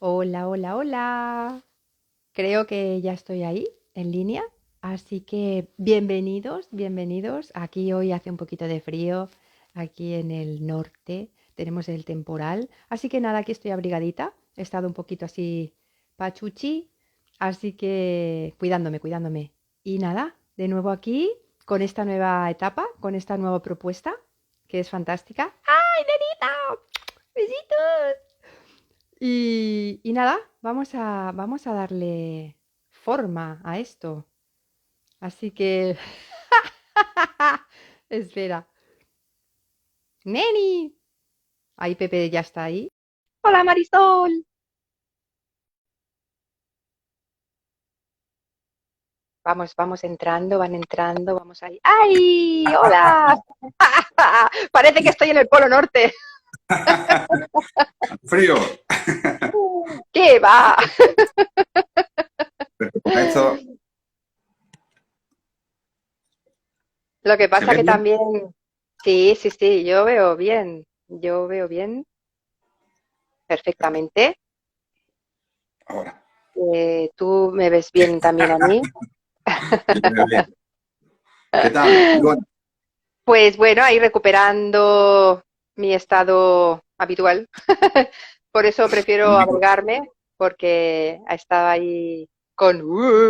Hola, hola, hola. Creo que ya estoy ahí en línea, así que bienvenidos, bienvenidos. Aquí hoy hace un poquito de frío, aquí en el norte tenemos el temporal, así que nada, aquí estoy abrigadita. He estado un poquito así pachuchi, así que cuidándome, cuidándome. Y nada, de nuevo aquí con esta nueva etapa, con esta nueva propuesta, que es fantástica. ¡Ay, nenita! ¡Besitos! Y nada, vamos a darle forma a esto. Así que, espera. ¡Neni! Ahí Pepe ya está ahí. ¡Hola, Marisol! Vamos entrando, van entrando, vamos ahí. ¡Ay! ¡Hola! Parece que estoy en el Polo Norte. Frío. ¿Qué va? Pero con esto Lo que se pasa ve que bien. también... Sí, sí, sí, yo veo bien. Yo veo bien, perfectamente. Ahora, Tú me ves bien también a mí. yo te veo bien. ¿Qué tal? Bueno, Pues bueno, ahí recuperando mi estado habitual. Por eso prefiero único. abrigarme, porque estaba ahí con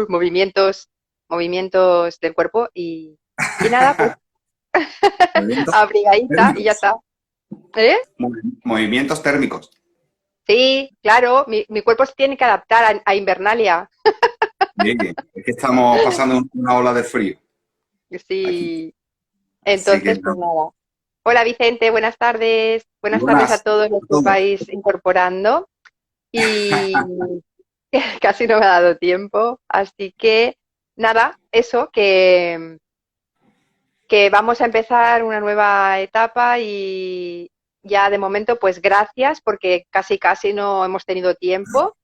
movimientos del cuerpo y nada, pues Movimientos abrigadita y ya térmicos. está. ¿Eh? Movimientos térmicos. Sí, claro, mi cuerpo se tiene que adaptar a Invernalia. Sí, es que estamos pasando una ola de frío aquí. Sí, Así que entonces pues nada. nada. Hola Vicente, buenas tardes. Muy Buenas tardes a buenas todos los a que os todos. vais incorporando. Y casi no me ha dado tiempo. Así que nada, eso, que vamos a empezar una nueva etapa y ya de momento pues gracias porque casi no hemos tenido tiempo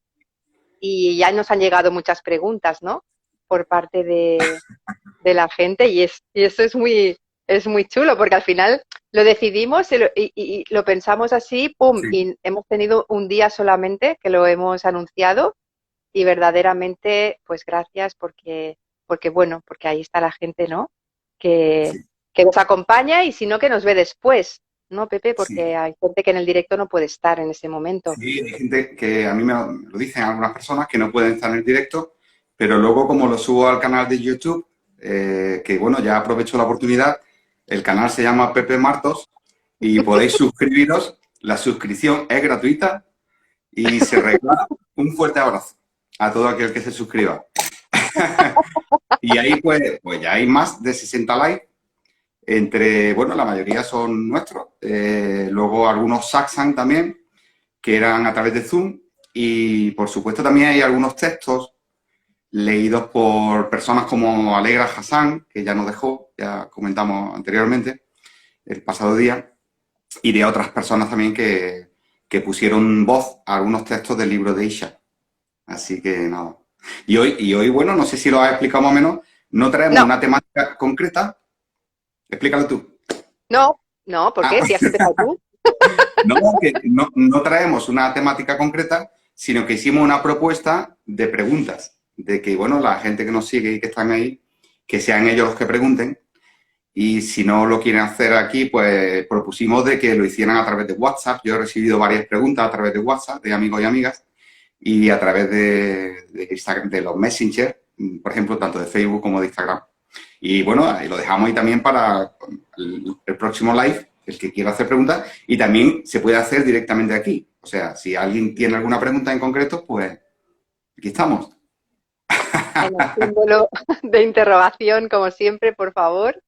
y ya nos han llegado muchas preguntas, ¿no? Por parte de la gente y eso es muy chulo porque al final lo decidimos y lo pensamos así, ¡pum! Sí, Y hemos tenido un día solamente que lo hemos anunciado y verdaderamente, pues gracias porque bueno, porque ahí está la gente, ¿no? Que, sí, que nos acompaña y si no, que nos ve después, ¿no, Pepe? sí. Porque hay gente que en el directo no puede estar en ese momento. Sí, hay gente que a mí me lo dicen algunas personas que no pueden estar en el directo, pero luego como lo subo al canal de YouTube, que bueno, ya aprovecho la oportunidad, el canal se llama Pepe Martos y podéis suscribiros, la suscripción es gratuita y se regala un fuerte abrazo a todo aquel que se suscriba. Y ahí pues ya hay más de 60 likes, entre, bueno, la mayoría son nuestros, luego algunos saxan también, que eran a través de Zoom, y por supuesto también hay algunos textos leídos por personas como Alegra Hassan, que ya nos dejó, ya comentamos anteriormente, el pasado día, y de otras personas también que pusieron voz a algunos textos del libro de Isha. Así que nada. Y hoy, bueno, no sé si lo has explicado más o menos, no traemos No, una temática concreta. Explícalo tú. no, ¿por Ah, qué? Si has empezado tú. no, que no traemos una temática concreta, sino que hicimos una propuesta de preguntas, de que, bueno, la gente que nos sigue y que están ahí, que sean ellos los que pregunten. Y si no lo quieren hacer aquí, pues propusimos de que lo hicieran a través de WhatsApp. Yo he recibido varias preguntas a través de WhatsApp, de amigos y amigas, y a través de Instagram, de los Messenger, por ejemplo, tanto de Facebook como de Instagram. Y bueno, ahí lo dejamos ahí también para el próximo live, el que quiera hacer preguntas, y también se puede hacer directamente aquí. O sea, si alguien tiene alguna pregunta en concreto, pues aquí estamos. En el símbolo de interrogación, como siempre, por favor.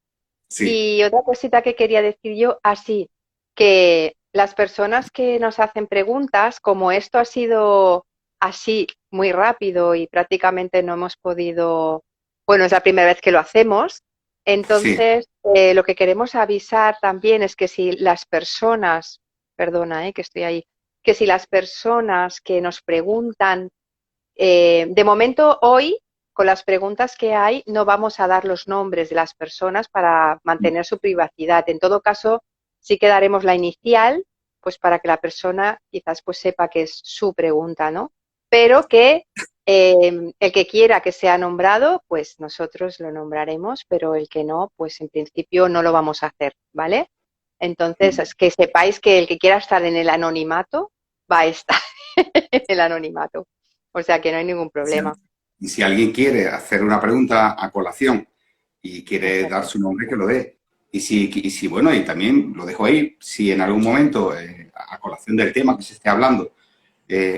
Sí, Y otra cosita que quería decir yo, así, que las personas que nos hacen preguntas, como esto ha sido así muy rápido y prácticamente no hemos podido, bueno, es la primera vez que lo hacemos, sí, entonces lo que queremos avisar también es que si las personas, perdona, que estoy ahí, que si las personas que nos preguntan de momento, hoy, con las preguntas que hay, no vamos a dar los nombres de las personas para mantener su privacidad. En todo caso, sí que daremos la inicial pues para que la persona quizás pues sepa que es su pregunta, ¿no? Pero que el que quiera que sea nombrado, pues nosotros lo nombraremos, pero el que no, pues en principio no lo vamos a hacer, ¿vale? Entonces, es que sepáis que el que quiera estar en el anonimato va a estar en el anonimato. O sea que no hay ningún problema. Y si alguien quiere hacer una pregunta a colación y quiere dar Exacto. su nombre, que lo dé. Bueno, y también lo dejo ahí, si en algún momento, a colación del tema que se esté hablando,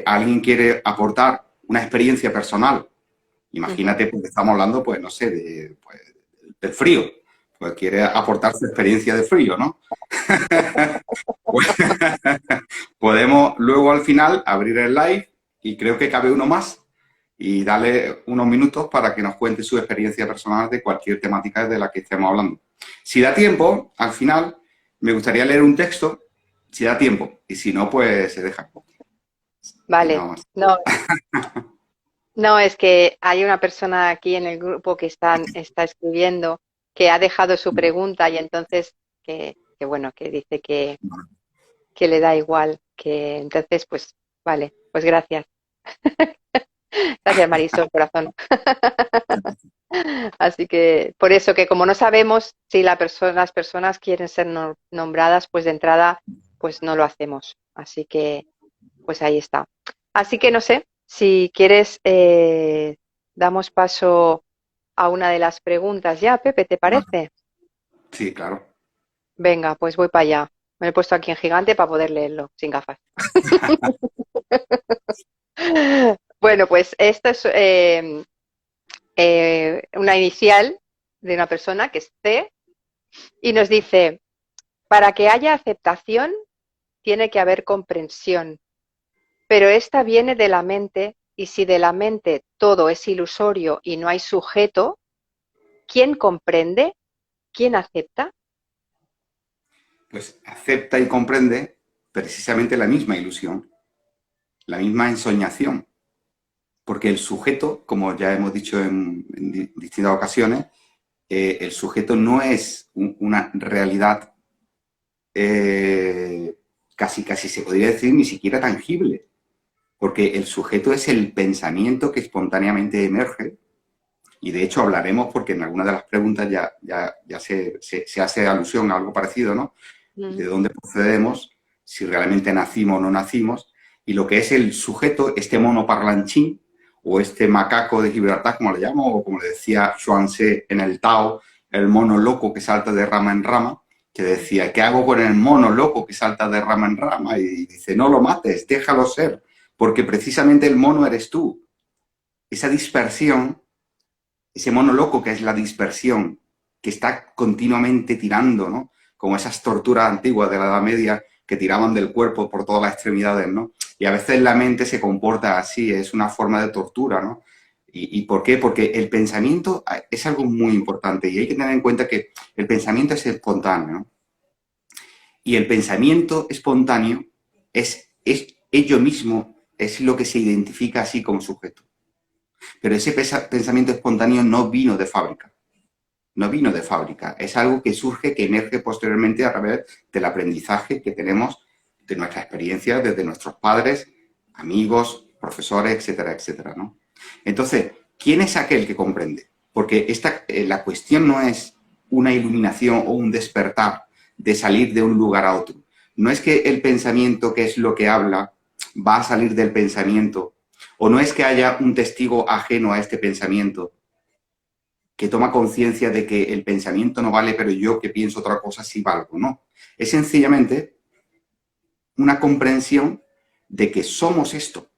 alguien quiere aportar una experiencia personal, Ujú. imagínate, porque estamos hablando, pues, no sé, del frío, pues quiere aportar su experiencia de frío, ¿no? Pues, podemos luego al final abrir el live y creo que cabe uno más y darle unos minutos para que nos cuente su experiencia personal de cualquier temática de la que estemos hablando. Si da tiempo, al final, me gustaría leer un texto, si da tiempo, y si no, pues se deja. Y Vale. nada más. No, no, es que hay una persona aquí en el grupo que está escribiendo que ha dejado su pregunta y entonces que bueno, que dice que le da igual, que entonces pues vale, pues gracias. Gracias, Marisol, corazón. Así que por eso que como no sabemos si las personas quieren ser nombradas, pues de entrada pues no lo hacemos. Así que pues ahí está. Así que no sé, si quieres damos paso a una de las preguntas ya, Pepe, ¿te parece? Sí, claro. Venga, pues voy para allá. Me lo he puesto aquí en gigante para poder leerlo sin gafas. Bueno, pues esto es una inicial de una persona que es C y nos dice, para que haya aceptación tiene que haber comprensión, pero esta viene de la mente y si de la mente todo es ilusorio y no hay sujeto, ¿quién comprende? ¿Quién acepta? Pues acepta y comprende precisamente la misma ilusión, la misma ensoñación, porque el sujeto, como ya hemos dicho en distintas ocasiones, el sujeto no es una realidad casi se podría decir ni siquiera tangible, porque el sujeto es el pensamiento que espontáneamente emerge, y de hecho hablaremos porque en alguna de las preguntas ya se hace alusión a algo parecido, ¿no? De Mm, dónde procedemos, si realmente nacimos o no nacimos, y lo que es el sujeto, este mono parlanchín, o este macaco de Gibraltar, como le llamo, o como le decía Xuanzé en el Tao, el mono loco que salta de rama en rama, que decía, ¿qué hago con el mono loco que salta de rama en rama? Y dice, no lo mates, déjalo ser, porque precisamente el mono eres tú. Esa dispersión, ese mono loco que es la dispersión, que está continuamente tirando, ¿no? Como esas torturas antiguas de la Edad Media que tiraban del cuerpo por todas las extremidades, ¿no? Y a veces la mente se comporta así, es una forma de tortura, ¿no? ¿Y por qué? Porque el pensamiento es algo muy importante y hay que tener en cuenta que el pensamiento es espontáneo, ¿no? Y el pensamiento espontáneo es ello mismo, es lo que se identifica así como sujeto. Pero ese pensamiento espontáneo no vino de fábrica, no vino de fábrica, es algo que surge, que emerge posteriormente a través del aprendizaje que tenemos de nuestra experiencia, desde nuestros padres, amigos, profesores, etcétera, etcétera, ¿no? Entonces, ¿quién es aquel que comprende? Porque la cuestión no es una iluminación o un despertar de salir de un lugar a otro. No es que el pensamiento, que es lo que habla, va a salir del pensamiento, o no es que haya un testigo ajeno a este pensamiento, que toma conciencia de que el pensamiento no vale, pero yo que pienso otra cosa sí valgo, no. Es sencillamente una comprensión de que somos esto,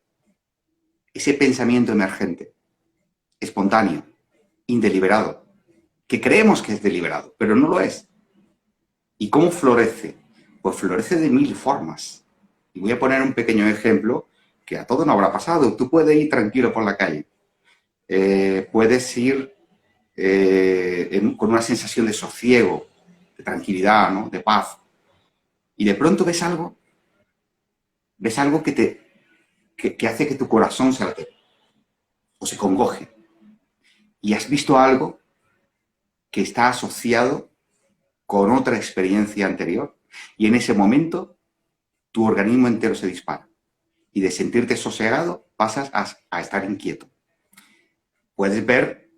ese pensamiento emergente, espontáneo, indeliberado, que creemos que es deliberado, pero no lo es. ¿Y cómo florece? Pues florece de mil formas. Y voy a poner un pequeño ejemplo que a todos nos habrá pasado. Tú puedes ir tranquilo por la calle, puedes ir con una sensación de sosiego, de tranquilidad, ¿no? De paz. Y de pronto ves algo que hace que tu corazón se altere o se congoje. Y has visto algo que está asociado con otra experiencia anterior. Y en ese momento tu organismo entero se dispara. Y de sentirte sosegado pasas a estar inquieto. Puedes ver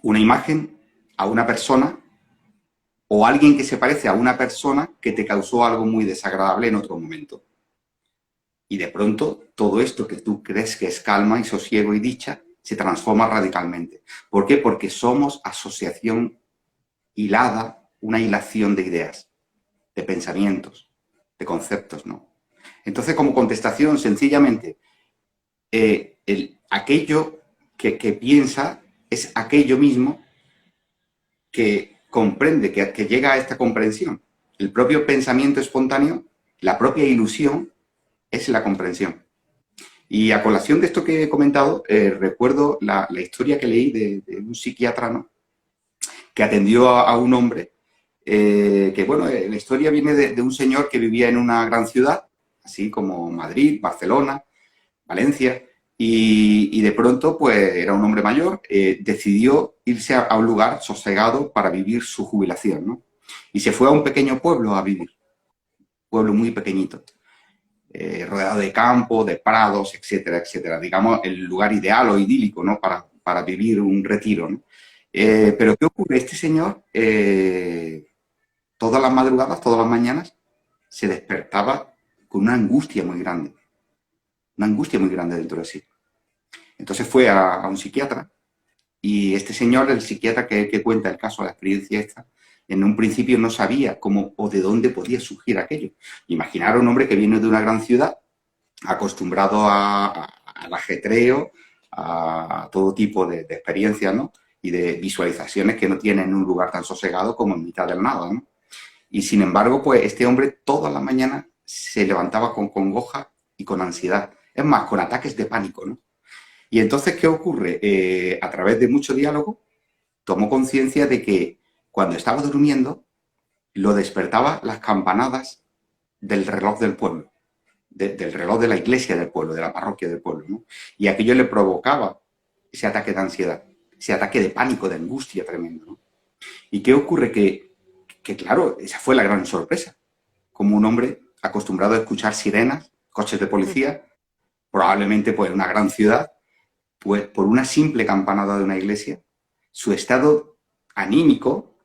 una imagen a una persona o alguien que se parece a una persona que te causó algo muy desagradable en otro momento. Y de pronto todo esto que tú crees que es calma y sosiego y dicha se transforma radicalmente. ¿Por qué? Porque somos asociación hilada, una hilación de ideas, de pensamientos, de conceptos, ¿no? Entonces, como contestación, sencillamente, aquello que piensa es aquello mismo que comprende, que llega a esta comprensión. El propio pensamiento espontáneo, la propia ilusión, es la comprensión. Y a colación de esto que he comentado, recuerdo la historia que leí de un psiquiatra, ¿no?, que atendió a un hombre, que bueno, la historia viene de un señor que vivía en una gran ciudad, así como Madrid, Barcelona, Valencia, y de pronto, pues era un hombre mayor, decidió irse a un lugar sosegado para vivir su jubilación, ¿no? Y se fue a un pequeño pueblo a vivir, pueblo muy pequeñito, rodeado de campo, de prados, etcétera, etcétera. Digamos, el lugar ideal o idílico, ¿no?, para vivir un retiro, ¿no? Pero ¿qué ocurre? Este señor, todas las madrugadas, todas las mañanas, se despertaba con una angustia muy grande dentro de sí. Entonces fue a un psiquiatra y este señor, el psiquiatra que cuenta el caso, la experiencia esta, en un principio no sabía cómo o de dónde podía surgir aquello. Imaginar a un hombre que viene de una gran ciudad, acostumbrado al ajetreo, a todo tipo de experiencias, ¿no?, y de visualizaciones que no tiene en un lugar tan sosegado como en mitad del nada, ¿no? Y sin embargo, pues este hombre todas las mañanas se levantaba con congoja y con ansiedad. Es más, con ataques de pánico, ¿no? Y entonces, ¿qué ocurre? A través de mucho diálogo, tomó conciencia de que cuando estaba durmiendo, lo despertaba las campanadas del reloj del pueblo, del reloj de la iglesia del pueblo, de la parroquia del pueblo, ¿no? Y aquello le provocaba ese ataque de ansiedad, ese ataque de pánico, de angustia tremendo, ¿no? ¿Y qué ocurre? Que claro, esa fue la gran sorpresa. Como un hombre acostumbrado a escuchar sirenas, coches de policía, probablemente pues en una gran ciudad, pues por una simple campanada de una iglesia, su estado anímico,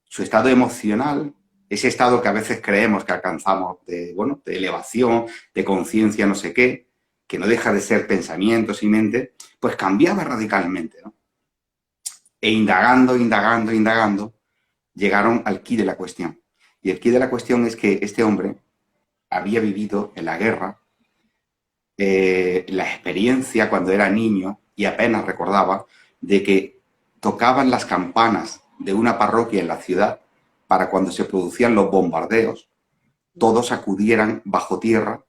su estado emocional, ese estado que a veces creemos que alcanzamos de, bueno, de elevación, de conciencia, no sé qué, que no deja de ser pensamientos y mente, pues cambiaba radicalmente, ¿no? E indagando, indagando, indagando, llegaron al quid de la cuestión. Y el quid de la cuestión es que este hombre había vivido en la guerra, la experiencia cuando era niño y apenas recordaba de que tocaban las campanas de una parroquia en la ciudad para cuando se producían los bombardeos, todos acudieran bajo tierra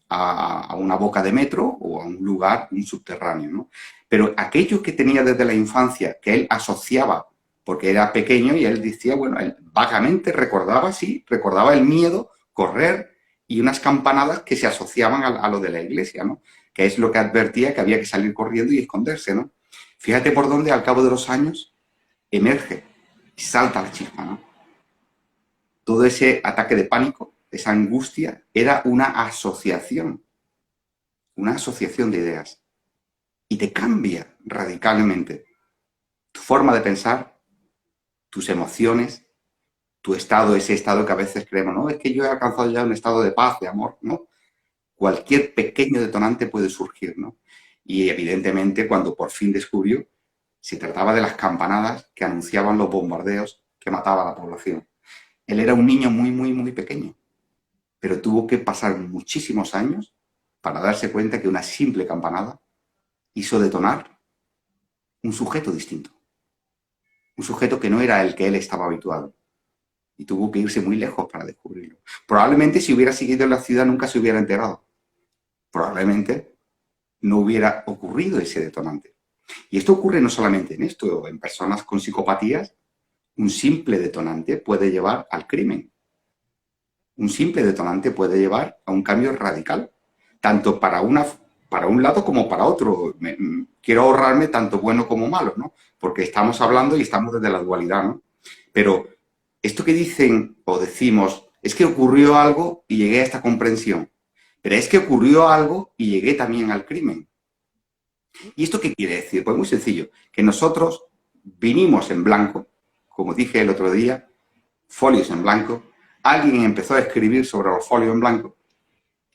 a una boca de metro o a un lugar, un subterráneo, ¿no? Pero aquello que tenía desde la infancia, que él asociaba, porque era pequeño y él decía, bueno, él vagamente recordaba, sí, recordaba el miedo, correr y unas campanadas que se asociaban a lo de la iglesia, ¿no? Que es lo que advertía que había que salir corriendo y esconderse, ¿no? Fíjate por dónde al cabo de los años emerge y salta la chispa, ¿no? Todo ese ataque de pánico, esa angustia, era una asociación de ideas. Y te cambia radicalmente tu forma de pensar, tus emociones, tu estado, ese estado que a veces creemos, no, es que yo he alcanzado ya un estado de paz, de amor, ¿no? Cualquier pequeño detonante puede surgir, ¿no? Y evidentemente cuando por fin descubrió, se trataba de las campanadas que anunciaban los bombardeos que mataban a la población. Él era un niño muy, muy, muy pequeño, pero tuvo que pasar muchísimos años para darse cuenta que una simple campanada hizo detonar un sujeto distinto, un sujeto que no era el que él estaba habituado. Y tuvo que irse muy lejos para descubrirlo. Probablemente si hubiera seguido en la ciudad nunca se hubiera enterado. Probablemente no hubiera ocurrido ese detonante. Y esto ocurre no solamente en esto, en personas con psicopatías, un simple detonante puede llevar al crimen. Un simple detonante puede llevar a un cambio radical, tanto para un lado como para otro. Quiero ahorrarme tanto bueno como malo, ¿no? Porque estamos hablando y estamos desde la dualidad, ¿no? Pero esto que dicen o decimos es que ocurrió algo y llegué a esta comprensión. Pero es que ocurrió algo y llegué también al crimen. ¿Y esto qué quiere decir? Pues muy sencillo, que nosotros vinimos en blanco, como dije el otro día, folios en blanco, alguien empezó a escribir sobre los folios en blanco,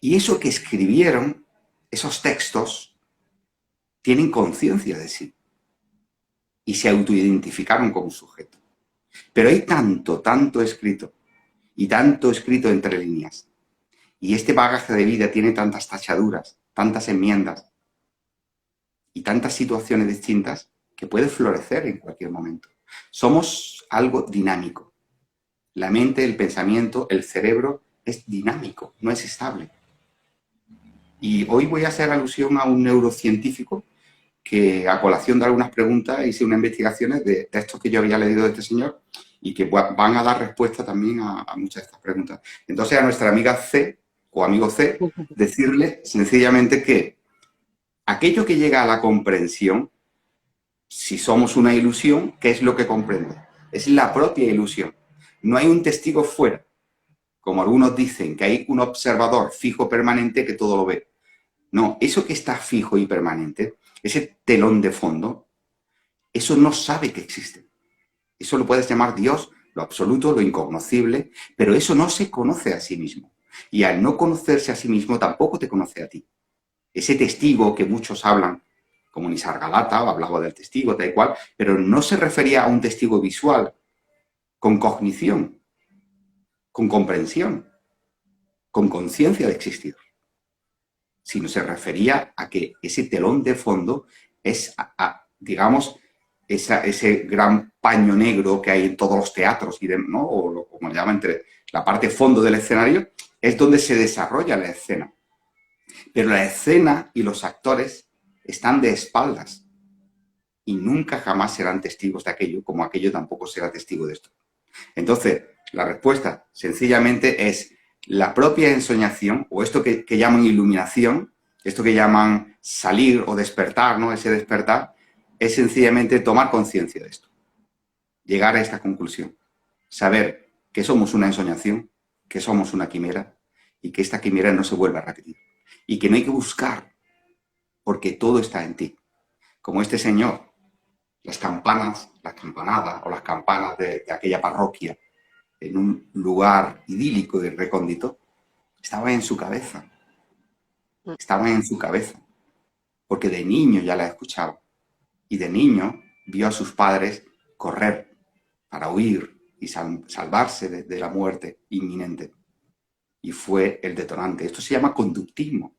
y eso que escribieron, esos textos, tienen conciencia de sí, y se autoidentificaron como sujeto. Pero hay tanto escrito, y tanto escrito entre líneas, y este bagaje de vida tiene tantas tachaduras, tantas enmiendas, y tantas situaciones distintas que puede florecer en cualquier momento. Somos algo dinámico. La mente, el pensamiento, el cerebro es dinámico, no es estable. Y hoy voy a hacer alusión a un neurocientífico que, a colación de algunas preguntas, hice unas investigaciones de textos que yo había leído de este señor y que van a dar respuesta también a muchas de estas preguntas. Entonces, a nuestra amiga C, o amigo C, decirle sencillamente que aquello que llega a la comprensión, si somos una ilusión, ¿qué es lo que comprende? Es la propia ilusión. No hay un testigo fuera, como algunos dicen, que hay un observador fijo permanente que todo lo ve. No, eso que está fijo y permanente, ese telón de fondo, eso no sabe que existe. Eso lo puedes llamar Dios, lo absoluto, lo incognoscible, pero eso no se conoce a sí mismo. Y al no conocerse a sí mismo, tampoco te conoce a ti. Ese testigo que muchos hablan, como Nisargadatta, hablaba del testigo, tal y cual, pero no se refería a un testigo visual, con cognición, con comprensión, con conciencia de existir, sino se refería a que ese telón de fondo es, digamos, ese gran paño negro que hay en todos los teatros, ¿no? O como le llaman, entre la parte fondo del escenario, es donde se desarrolla la escena. Pero la escena y los actores están de espaldas y nunca jamás serán testigos de aquello, como aquello tampoco será testigo de esto. Entonces, la respuesta sencillamente es la propia ensoñación, o esto que llaman iluminación, esto que llaman salir o despertar, ¿no? Ese despertar, es sencillamente tomar conciencia de esto, llegar a esta conclusión, saber que somos una ensoñación, que somos una quimera y que esta quimera no se vuelve a repetir y que no hay que buscar porque todo está en ti. Como este señor, las campanas, las campanadas o las campanas de aquella parroquia en un lugar idílico y recóndito, estaban en su cabeza, porque de niño ya la escuchaba y de niño vio a sus padres correr para huir y salvarse de la muerte inminente. Y fue el detonante. Esto se llama conductismo.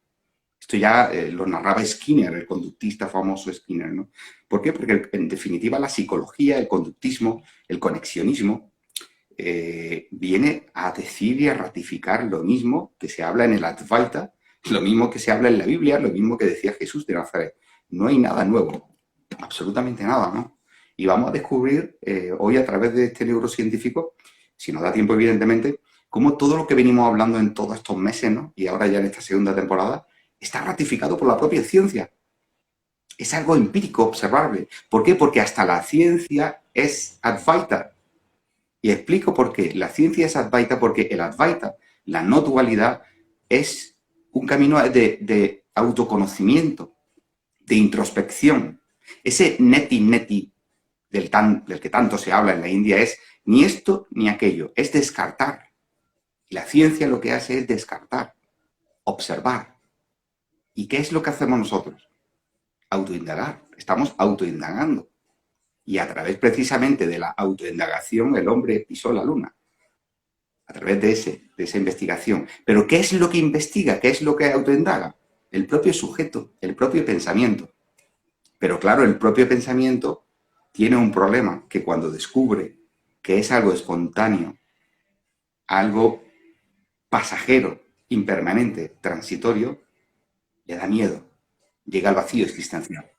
Esto ya lo narraba Skinner, el conductista famoso Skinner, ¿no? ¿Por qué? Porque en definitiva la psicología, el conductismo, el conexionismo, viene a decir y a ratificar lo mismo que se habla en el Advaita, lo mismo que se habla en la Biblia, lo mismo que decía Jesús de Nazaret. No hay nada nuevo, absolutamente nada, ¿no? Y vamos a descubrir hoy a través de este neurocientífico, si nos da tiempo evidentemente, cómo todo lo que venimos hablando en todos estos meses, ¿no? Y ahora ya en esta segunda temporada, está ratificado por la propia ciencia. Es algo empírico, observable. ¿Por qué? Porque hasta la ciencia es Advaita. Y explico por qué. La ciencia es Advaita porque el Advaita, la no dualidad, es un camino de autoconocimiento, de introspección. Ese neti del que tanto se habla en la India es ni esto ni aquello, es descartar. Y la ciencia lo que hace es descartar, observar. ¿Y qué es lo que hacemos nosotros? Autoindagar. Estamos autoindagando. Y a través precisamente de la autoindagación el hombre pisó la luna. A través de esa investigación. Pero ¿qué es lo que investiga? ¿Qué es lo que autoindaga? El propio sujeto, el propio pensamiento. Pero claro, el propio pensamiento tiene un problema, que cuando descubre que es algo espontáneo, algo pasajero, impermanente, transitorio, le da miedo. Llega al vacío existencial.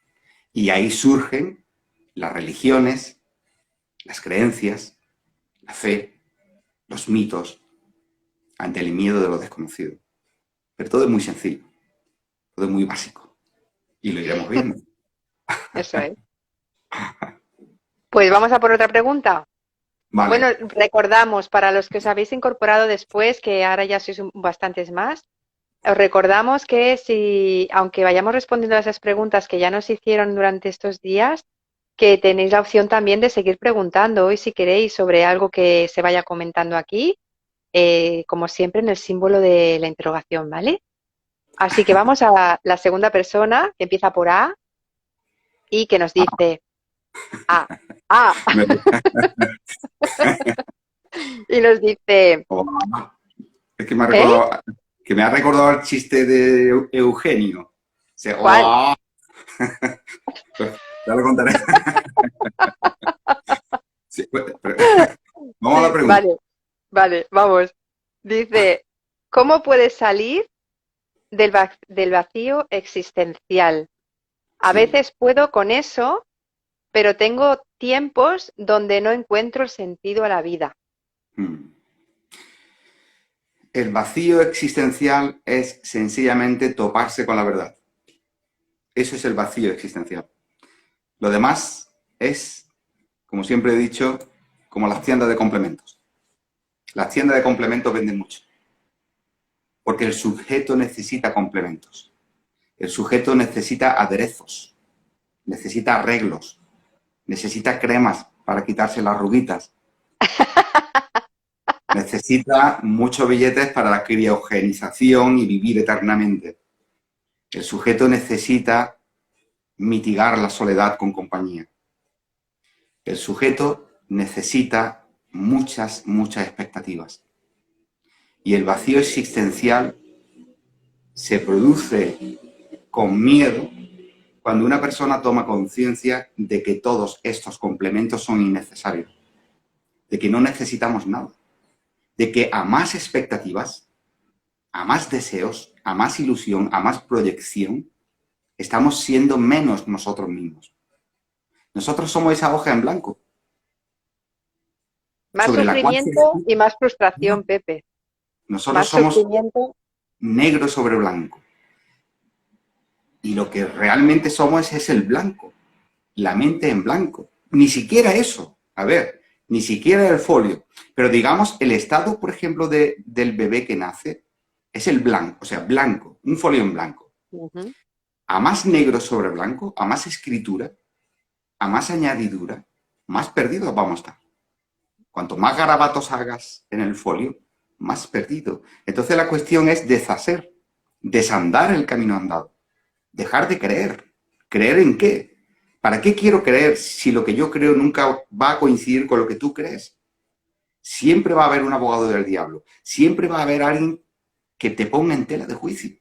Y ahí surgen las religiones, las creencias, la fe, los mitos, ante el miedo de lo desconocido. Pero todo es muy sencillo, todo es muy básico. Y lo iremos viendo. Eso es. Pues vamos a por otra pregunta. Vale. Bueno, recordamos para los que os habéis incorporado después, que ahora ya sois bastantes más, os recordamos que si, aunque vayamos respondiendo a esas preguntas que ya nos hicieron durante estos días, que tenéis la opción también de seguir preguntando hoy si queréis sobre algo que se vaya comentando aquí, como siempre en el símbolo de la interrogación, ¿vale? Así que vamos a la segunda persona que empieza por A y que nos dice A, A, y nos dice, Es que me ha ¿eh? recordado, que me ha recordado el chiste de Eugenio. O sea, ¿Cuál? ya lo contaré. Sí, vamos a la Sí, pregunta. vale, vale, vamos. Dice, ¿cómo puedes salir del vacío existencial? A Sí. veces puedo con eso, pero tengo tiempos donde no encuentro el sentido a la vida. Mm. El vacío existencial es sencillamente toparse con la verdad. Eso es el vacío existencial. Lo demás es, como siempre he dicho, como las tiendas de complementos. Las tiendas de complementos venden mucho, porque el sujeto necesita complementos. El sujeto necesita aderezos, necesita arreglos, necesita cremas para quitarse las arruguitas, necesita muchos billetes para la criogenización y vivir eternamente. El sujeto necesita mitigar la soledad con compañía. El sujeto necesita muchas, muchas expectativas. Y el vacío existencial se produce con miedo cuando una persona toma conciencia de que todos estos complementos son innecesarios, de que no necesitamos nada, de que a más expectativas, a más deseos, a más ilusión, a más proyección, estamos siendo menos nosotros mismos. Nosotros somos esa hoja en blanco Más sobre la cual se sufrimiento escribe. y más frustración, Pepe. Nosotros Más somos sufrimiento. negro sobre blanco. Y lo que realmente somos es el blanco, la mente en blanco. Ni siquiera eso. A ver, ni siquiera el folio. Pero digamos, el estado, por ejemplo, del bebé que nace es el blanco, o sea, blanco, un folio en blanco. Ujú. A más negro sobre blanco, a más escritura, a más añadidura, más perdidos vamos a estar. Cuanto más garabatos hagas en el folio, más perdido. Entonces la cuestión es deshacer, desandar el camino andado, dejar de creer. ¿Creer en qué? ¿Para qué quiero creer si lo que yo creo nunca va a coincidir con lo que tú crees? Siempre va a haber un abogado del diablo. Siempre va a haber alguien que te ponga en tela de juicio.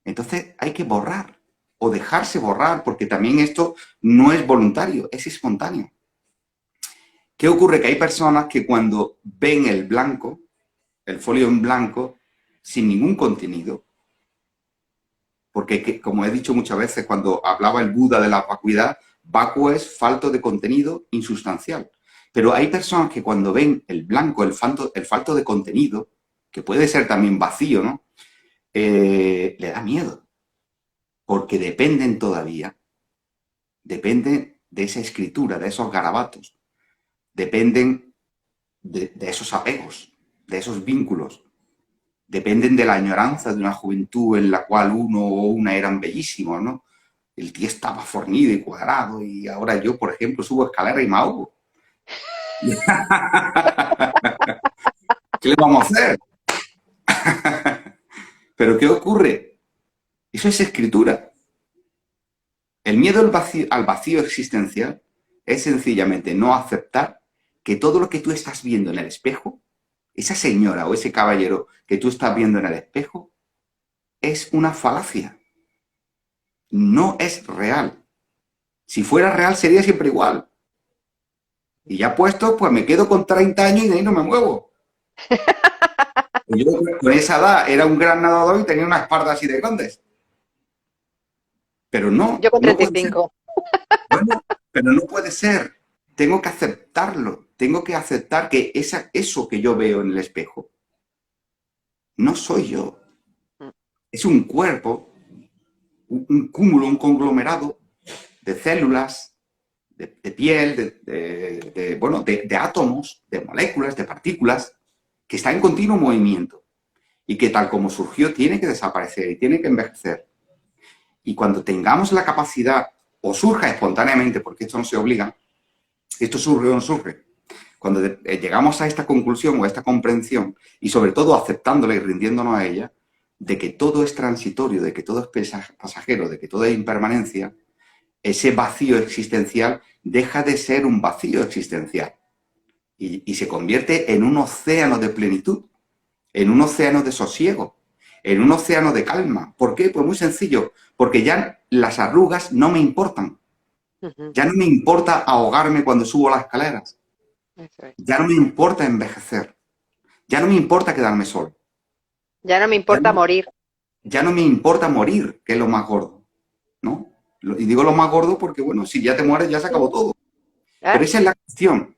Entonces hay que borrar o dejarse borrar, porque también esto no es voluntario, es espontáneo. ¿Qué ocurre? Que hay personas que cuando ven el blanco, el folio en blanco, sin ningún contenido, porque como he dicho muchas veces, cuando hablaba el Buda de la vacuidad, vacuo es falto de contenido insustancial. Pero hay personas que cuando ven el blanco, el falto de contenido, que puede ser también vacío, ¿no? Le da miedo, porque dependen de esa escritura, de esos garabatos, dependen de esos apegos, de esos vínculos, dependen de la añoranza de una juventud en la cual uno o una eran bellísimos, ¿no? El tío estaba fornido y cuadrado y ahora yo, por ejemplo, subo escalera y me ahogo. ¿Qué le vamos a hacer? Pero ¿qué ocurre? Eso es escritura. El miedo al vacío existencial es sencillamente no aceptar que todo lo que tú estás viendo en el espejo, esa señora o ese caballero que tú estás viendo en el espejo, es una falacia. No es real. Si fuera real sería siempre igual. Y ya puesto, pues me quedo con 30 años y de ahí no me muevo. Yo con esa edad era un gran nadador y tenía una espalda así de grandes. Pero no, Yo con no treinta y puede ser. cinco. Bueno, pero no puede ser. Tengo que aceptarlo. Tengo que aceptar que eso que yo veo en el espejo no soy yo. Es un cuerpo, un cúmulo, un conglomerado de células, de piel, bueno, de átomos, de moléculas, de partículas, que está en continuo movimiento. y que tal como surgió tiene que desaparecer y tiene que envejecer. Y cuando tengamos la capacidad, o surja espontáneamente, porque esto no se obliga, esto surge o no surge, cuando llegamos a esta conclusión o a esta comprensión, y sobre todo aceptándola y rindiéndonos a ella, de que todo es transitorio, de que todo es pasajero, de que todo es impermanencia, ese vacío existencial deja de ser un vacío existencial y se convierte en un océano de plenitud, en un océano de sosiego, en un océano de calma. ¿Por qué? Pues muy sencillo, porque ya las arrugas no me importan. Ya no me importa ahogarme cuando subo las escaleras. Eso es. Ya no me importa envejecer. Ya no me importa quedarme solo. Ya no me Ya importa no, morir. ya no me importa morir, que es lo más gordo, ¿no? Y digo lo más gordo porque, bueno, si ya te mueres ya se acabó todo. ¿Eh? Pero esa es la cuestión.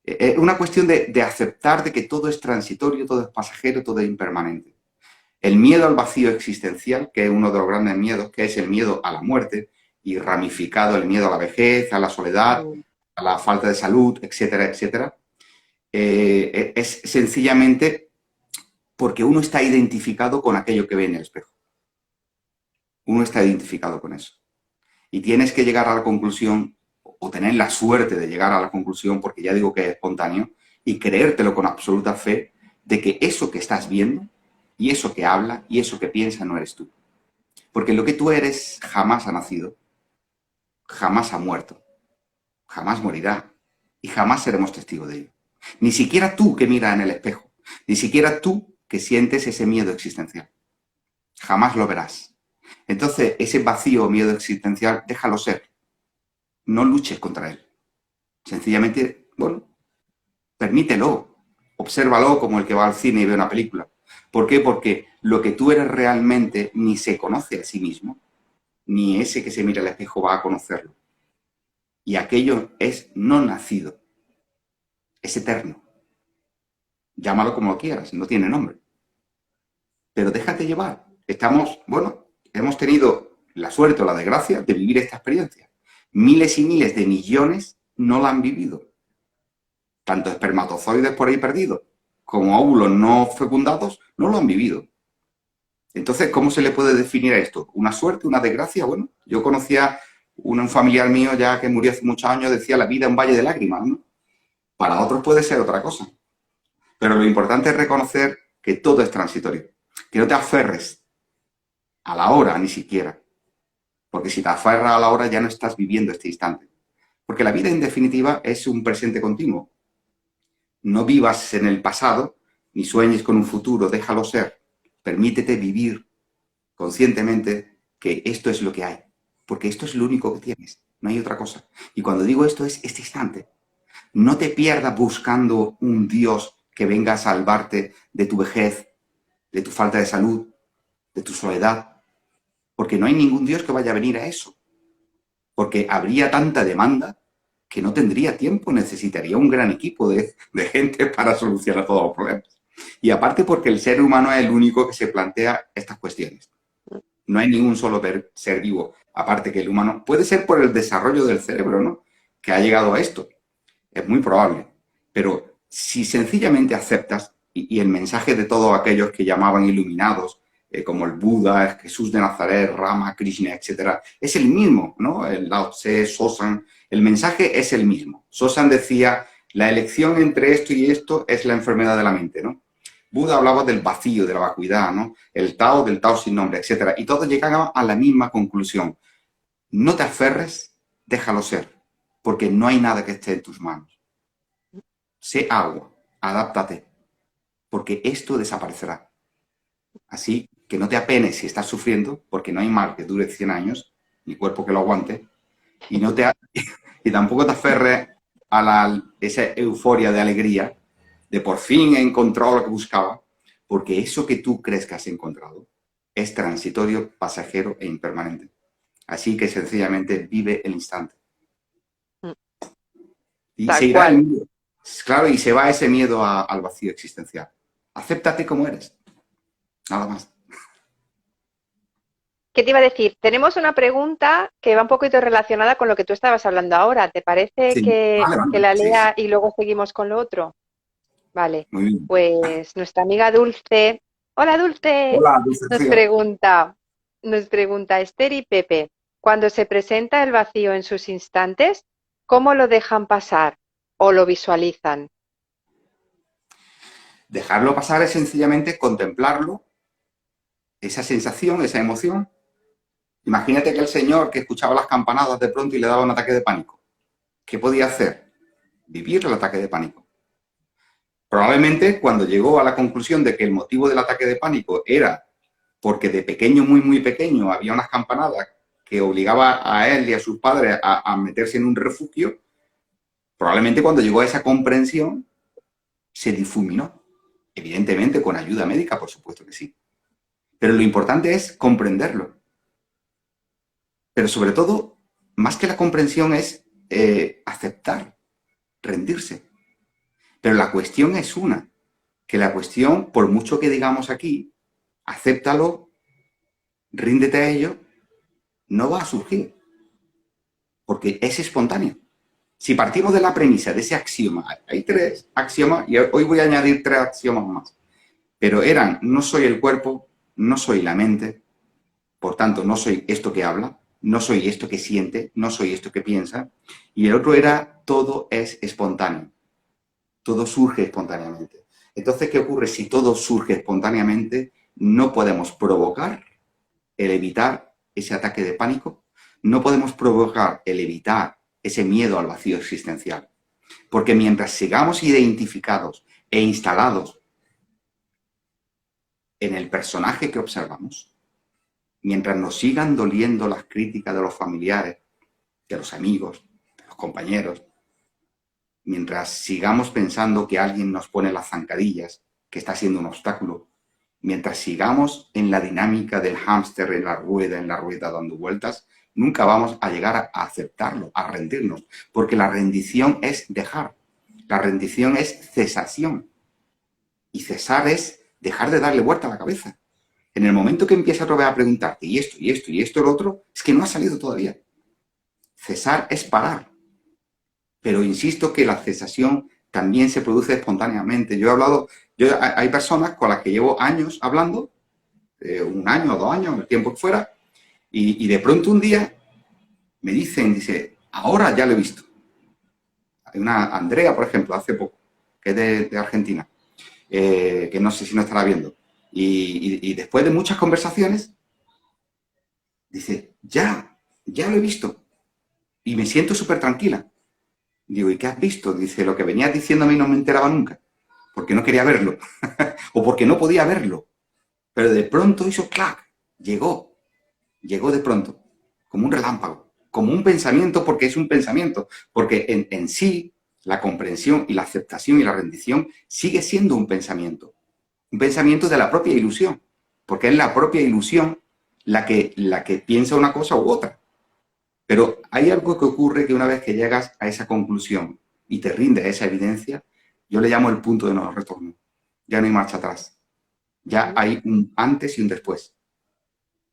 Es una cuestión de aceptar de que todo es transitorio, todo es pasajero, todo es impermanente. El miedo al vacío existencial, que es uno de los grandes miedos, que es el miedo a la muerte, y ramificado el miedo a la vejez, a la soledad, a la falta de salud, etcétera, etcétera, es sencillamente porque uno está identificado con aquello que ve en el espejo. Uno está identificado con eso. Y tienes que llegar a la conclusión, o tener la suerte de llegar a la conclusión, porque ya digo que es espontáneo, y creértelo con absoluta fe, de que eso que estás viendo, y eso que habla, y eso que piensa, no eres tú. Porque lo que tú eres jamás ha nacido, jamás ha muerto, jamás morirá, y jamás seremos testigos de ello. Ni siquiera tú que miras en el espejo, ni siquiera tú que sientes ese miedo existencial. Jamás lo verás. Entonces, ese vacío o miedo existencial, déjalo ser. No luches contra él. Sencillamente, bueno, permítelo. Obsérvalo como el que va al cine y ve una película. ¿Por qué? Porque lo que tú eres realmente ni se conoce a sí mismo, ni ese que se mira al espejo va a conocerlo. Y aquello es no nacido. Es eterno. Llámalo como lo quieras, no tiene nombre. Pero déjate llevar. Estamos, bueno, hemos tenido la suerte o la desgracia de vivir esta experiencia. Miles y miles de millones no la han vivido. Tanto espermatozoides por ahí perdidos como óvulos no fecundados no lo han vivido. Entonces, ¿cómo se le puede definir a esto? ¿Una suerte, una desgracia? Bueno, yo conocía un familiar mío ya que murió hace muchos años, decía la vida es un valle de lágrimas, ¿no? Para otros puede ser otra cosa. Pero lo importante es reconocer que todo es transitorio. Que no te aferres a la hora ni siquiera. Porque si te aferras a la hora ya no estás viviendo este instante. Porque la vida en definitiva es un presente continuo. No vivas en el pasado ni sueñes con un futuro, déjalo ser. Permítete vivir conscientemente que esto es lo que hay. Porque esto es lo único que tienes, no hay otra cosa. Y cuando digo esto es este instante. No te pierdas buscando un Dios que venga a salvarte de tu vejez, de tu falta de salud, de tu soledad. Porque no hay ningún Dios que vaya a venir a eso. Porque habría tanta demanda que no tendría tiempo, necesitaría un gran equipo de gente para solucionar todos los problemas. Y aparte porque el ser humano es el único que se plantea estas cuestiones. No hay ningún solo ser vivo, aparte que el humano. Puede ser por el desarrollo del cerebro, ¿no? Que ha llegado a esto. Es muy probable. Pero si sencillamente aceptas, y el mensaje de todos aquellos que llamaban iluminados, como el Buda, Jesús de Nazaret, Rama, Krishna, etcétera, es el mismo, ¿no? El Lao Tse, Sosan, el mensaje es el mismo. Sosan decía, la elección entre esto y esto es la enfermedad de la mente, ¿no? Buda hablaba del vacío, de la vacuidad, ¿no? El Tao, del Tao sin nombre, etcétera. Y todos llegaban a la misma conclusión. No te aferres, déjalo ser, porque no hay nada que esté en tus manos. Sé agua, adáptate, porque esto desaparecerá. Así que no te apenes si estás sufriendo, porque no hay mal que dure 100 años, ni cuerpo que lo aguante, y, y tampoco te aferres a esa euforia de alegría, de por fin he encontrado lo que buscaba, porque eso que tú crees que has encontrado es transitorio, pasajero e impermanente. Así que sencillamente vive el instante. Y se Tal irá cual. el miedo. Claro, y se va ese miedo al vacío existencial. Acéptate como eres. Nada más. ¿Qué te iba a decir? Tenemos una pregunta que va un poquito relacionada con lo que tú estabas hablando ahora. ¿Te parece Sí, vale, que vale. la Sí, sí. lea y luego seguimos con lo otro? Vale. Muy bien. Pues nuestra amiga Dulce Hola, Dulce. Hola, Dulce Nos Rocío. pregunta, nos pregunta Esther y Pepe, cuando se presenta el vacío en sus instantes, ¿cómo lo dejan pasar o lo visualizan? Dejarlo pasar es sencillamente contemplarlo, esa sensación, esa emoción. Imagínate que el señor que escuchaba las campanadas de pronto y le daba un ataque de pánico. ¿Qué podía hacer? Vivir el ataque de pánico. Probablemente cuando llegó a la conclusión de que el motivo del ataque de pánico era porque de pequeño, muy, muy pequeño, había unas campanadas que obligaba a él y a sus padres a meterse en un refugio, probablemente cuando llegó a esa comprensión se difuminó. Evidentemente con ayuda médica, por supuesto que sí. Pero lo importante es comprenderlo. Pero sobre todo, más que la comprensión es aceptar, rendirse. Pero la cuestión es una, que la cuestión, por mucho que digamos aquí, acéptalo, ríndete a ello, no va a surgir, porque es espontáneo. Si partimos de la premisa, de ese axioma, hay tres axiomas y hoy voy a añadir tres axiomas más, pero eran, no soy el cuerpo, no soy la mente, por tanto, no soy esto que habla, no soy esto que siente, no soy esto que piensa, y el otro era, todo es espontáneo, todo surge espontáneamente. Entonces, ¿qué ocurre si todo surge espontáneamente? No podemos provocar el evitar ese ataque de pánico, no podemos provocar el evitar ese miedo al vacío existencial. Porque mientras sigamos identificados e instalados en el personaje que observamos, mientras nos sigan doliendo las críticas de los familiares, de los amigos, de los compañeros, mientras sigamos pensando que alguien nos pone las zancadillas, que está siendo un obstáculo, mientras sigamos en la dinámica del hámster en la rueda dando vueltas, nunca vamos a llegar a aceptarlo, a rendirnos, porque la rendición es dejar, la rendición es cesación, y cesar es dejar de darle vuelta a la cabeza. En el momento que empiezas otra vez a preguntarte, y esto, y esto, y esto, lo otro, es que no ha salido todavía. Cesar es parar. Pero insisto que la cesación también se produce espontáneamente. Hay personas con las que llevo años hablando, 1 año o 2 años, el tiempo que fuera, y de pronto un día me dice, ahora ya lo he visto. Hay una Andrea, por ejemplo, hace poco, que es de Argentina, que no sé si no estará viendo. Y después de muchas conversaciones, dice, ya lo he visto. Y me siento súper tranquila. Digo, ¿y qué has visto? Dice, lo que venías diciéndome y no me enteraba nunca, porque no quería verlo, o porque no podía verlo. Pero de pronto hizo clac, llegó de pronto, como un relámpago, como un pensamiento, porque es un pensamiento, porque en sí la comprensión y la aceptación y la rendición sigue siendo un pensamiento de la propia ilusión, porque es la propia ilusión la que piensa una cosa u otra. Pero hay algo que ocurre que una vez que llegas a esa conclusión y te rinde esa evidencia, yo le llamo el punto de no retorno. Ya no hay marcha atrás. Ya Ujú, hay un antes y un después.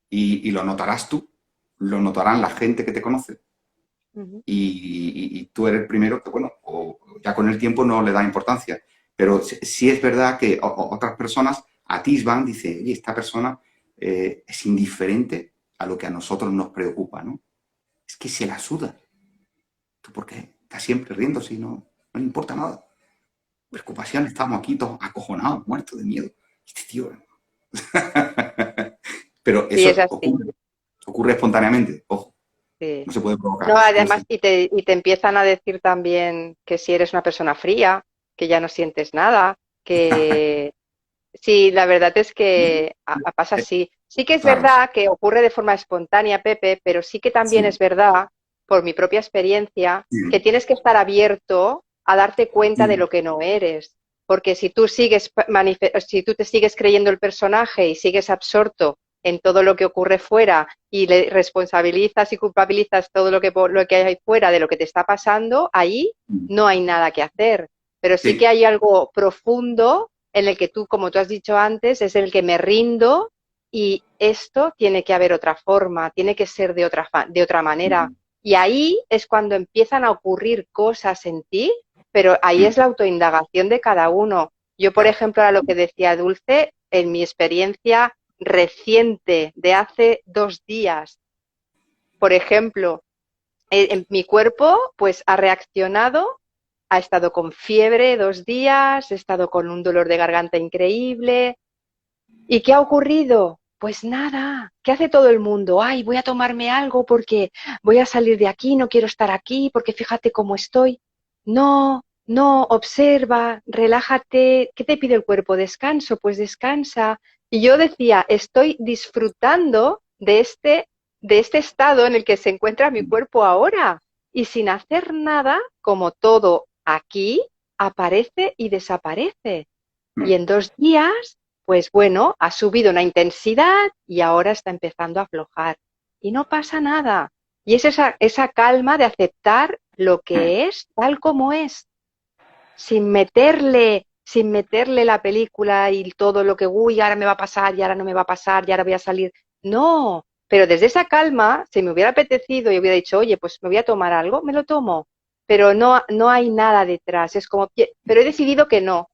Y lo notarás tú, lo notarán la gente que te conoce. ujú. Y tú eres el primero que, bueno, o ya con el tiempo no le da importancia. Pero sí es verdad que otras personas atisban, dicen, oye, esta persona es indiferente a lo que a nosotros nos preocupa, ¿no? Es que se la suda. ¿Tú por qué? Está siempre riéndose y no le importa nada. Preocupación, estamos aquí todos acojonados, muertos de miedo. Este tío. Pero Sí, es eso así. ocurre espontáneamente, ojo, Sí. no se puede No, provocar. además, y te empiezan a decir también que si eres una persona fría, que ya no sientes nada, que sí, la verdad es que pasa así. Sí que es Claro, verdad que ocurre de forma espontánea, Pepe, pero sí que también sí, es verdad, por mi propia experiencia, que sí, tienes que estar abierto a darte cuenta de sí, lo que no eres. Porque si tú si tú te sigues creyendo el personaje y sigues absorto en todo lo que ocurre fuera y le responsabilizas y culpabilizas todo lo que hay fuera de lo que te está pasando, ahí no hay nada que hacer. Pero sí que sí, hay algo profundo en el que tú, como tú has dicho antes, es el que me rindo y esto tiene que haber otra forma, tiene que ser de otra manera. Y ahí es cuando empiezan a ocurrir cosas en ti, pero ahí es la autoindagación de cada uno. Yo, por claro, ejemplo, a lo que decía Dulce, en mi experiencia reciente de hace 2 días. Por ejemplo, en mi cuerpo pues ha reaccionado, ha estado con fiebre 2 días, he estado con un dolor de garganta increíble. ¿Y qué ha ocurrido? Pues nada, ¿qué hace todo el mundo? Ay, voy a tomarme algo porque voy a salir de aquí, no quiero estar aquí, porque fíjate cómo estoy. No, no, observa, relájate. ¿Qué te pide el cuerpo? Descanso, pues descansa. Y yo decía, estoy disfrutando de este estado en el que se encuentra mi cuerpo ahora. Y sin hacer nada, como todo aquí, aparece y desaparece. Y en 2 días pues bueno, ha subido una intensidad y ahora está empezando a aflojar. Y no pasa nada. Y es esa calma de aceptar lo que es tal como es, sin meterle la película y todo lo que, uy, ahora me va a pasar y ahora no me va a pasar y ahora voy a salir. No, pero desde esa calma, si me hubiera apetecido y hubiera dicho, oye, pues me voy a tomar algo, me lo tomo. Pero no, no hay nada detrás. Es como, pero he decidido que no.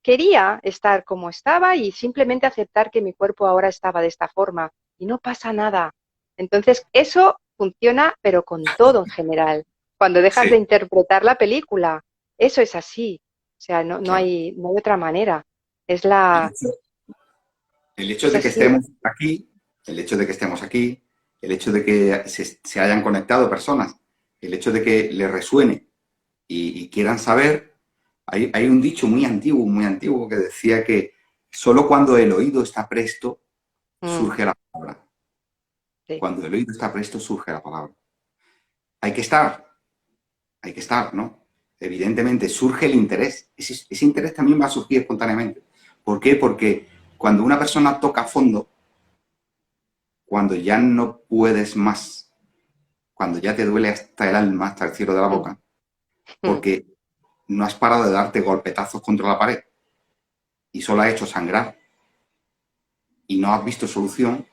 Quería estar como estaba y simplemente aceptar que mi cuerpo ahora estaba de esta forma y no pasa nada. Entonces, eso funciona, pero con todo en general. Cuando dejas de Sí, interpretar la película, eso es así. O sea, no, no claro. hay, no hay otra manera. Es El la, hecho, el hecho es de que así. estemos aquí, el hecho de que estemos aquí, el hecho de que se hayan conectado personas, el hecho de que les resuene y quieran saber, hay un dicho muy antiguo, que decía que solo cuando el oído está presto Mm, surge la palabra. sí. Cuando el oído está presto surge la palabra. Hay que estar, hay que estar, ¿no? Evidentemente surge el interés. Ese interés también va a surgir espontáneamente. ¿Por qué? Porque cuando una persona toca a fondo, cuando ya no puedes más, cuando ya te duele hasta el alma, hasta el cielo de la Mm, boca, mm, porque no has parado de darte golpetazos contra la pared y solo has hecho sangrar y no has visto solución,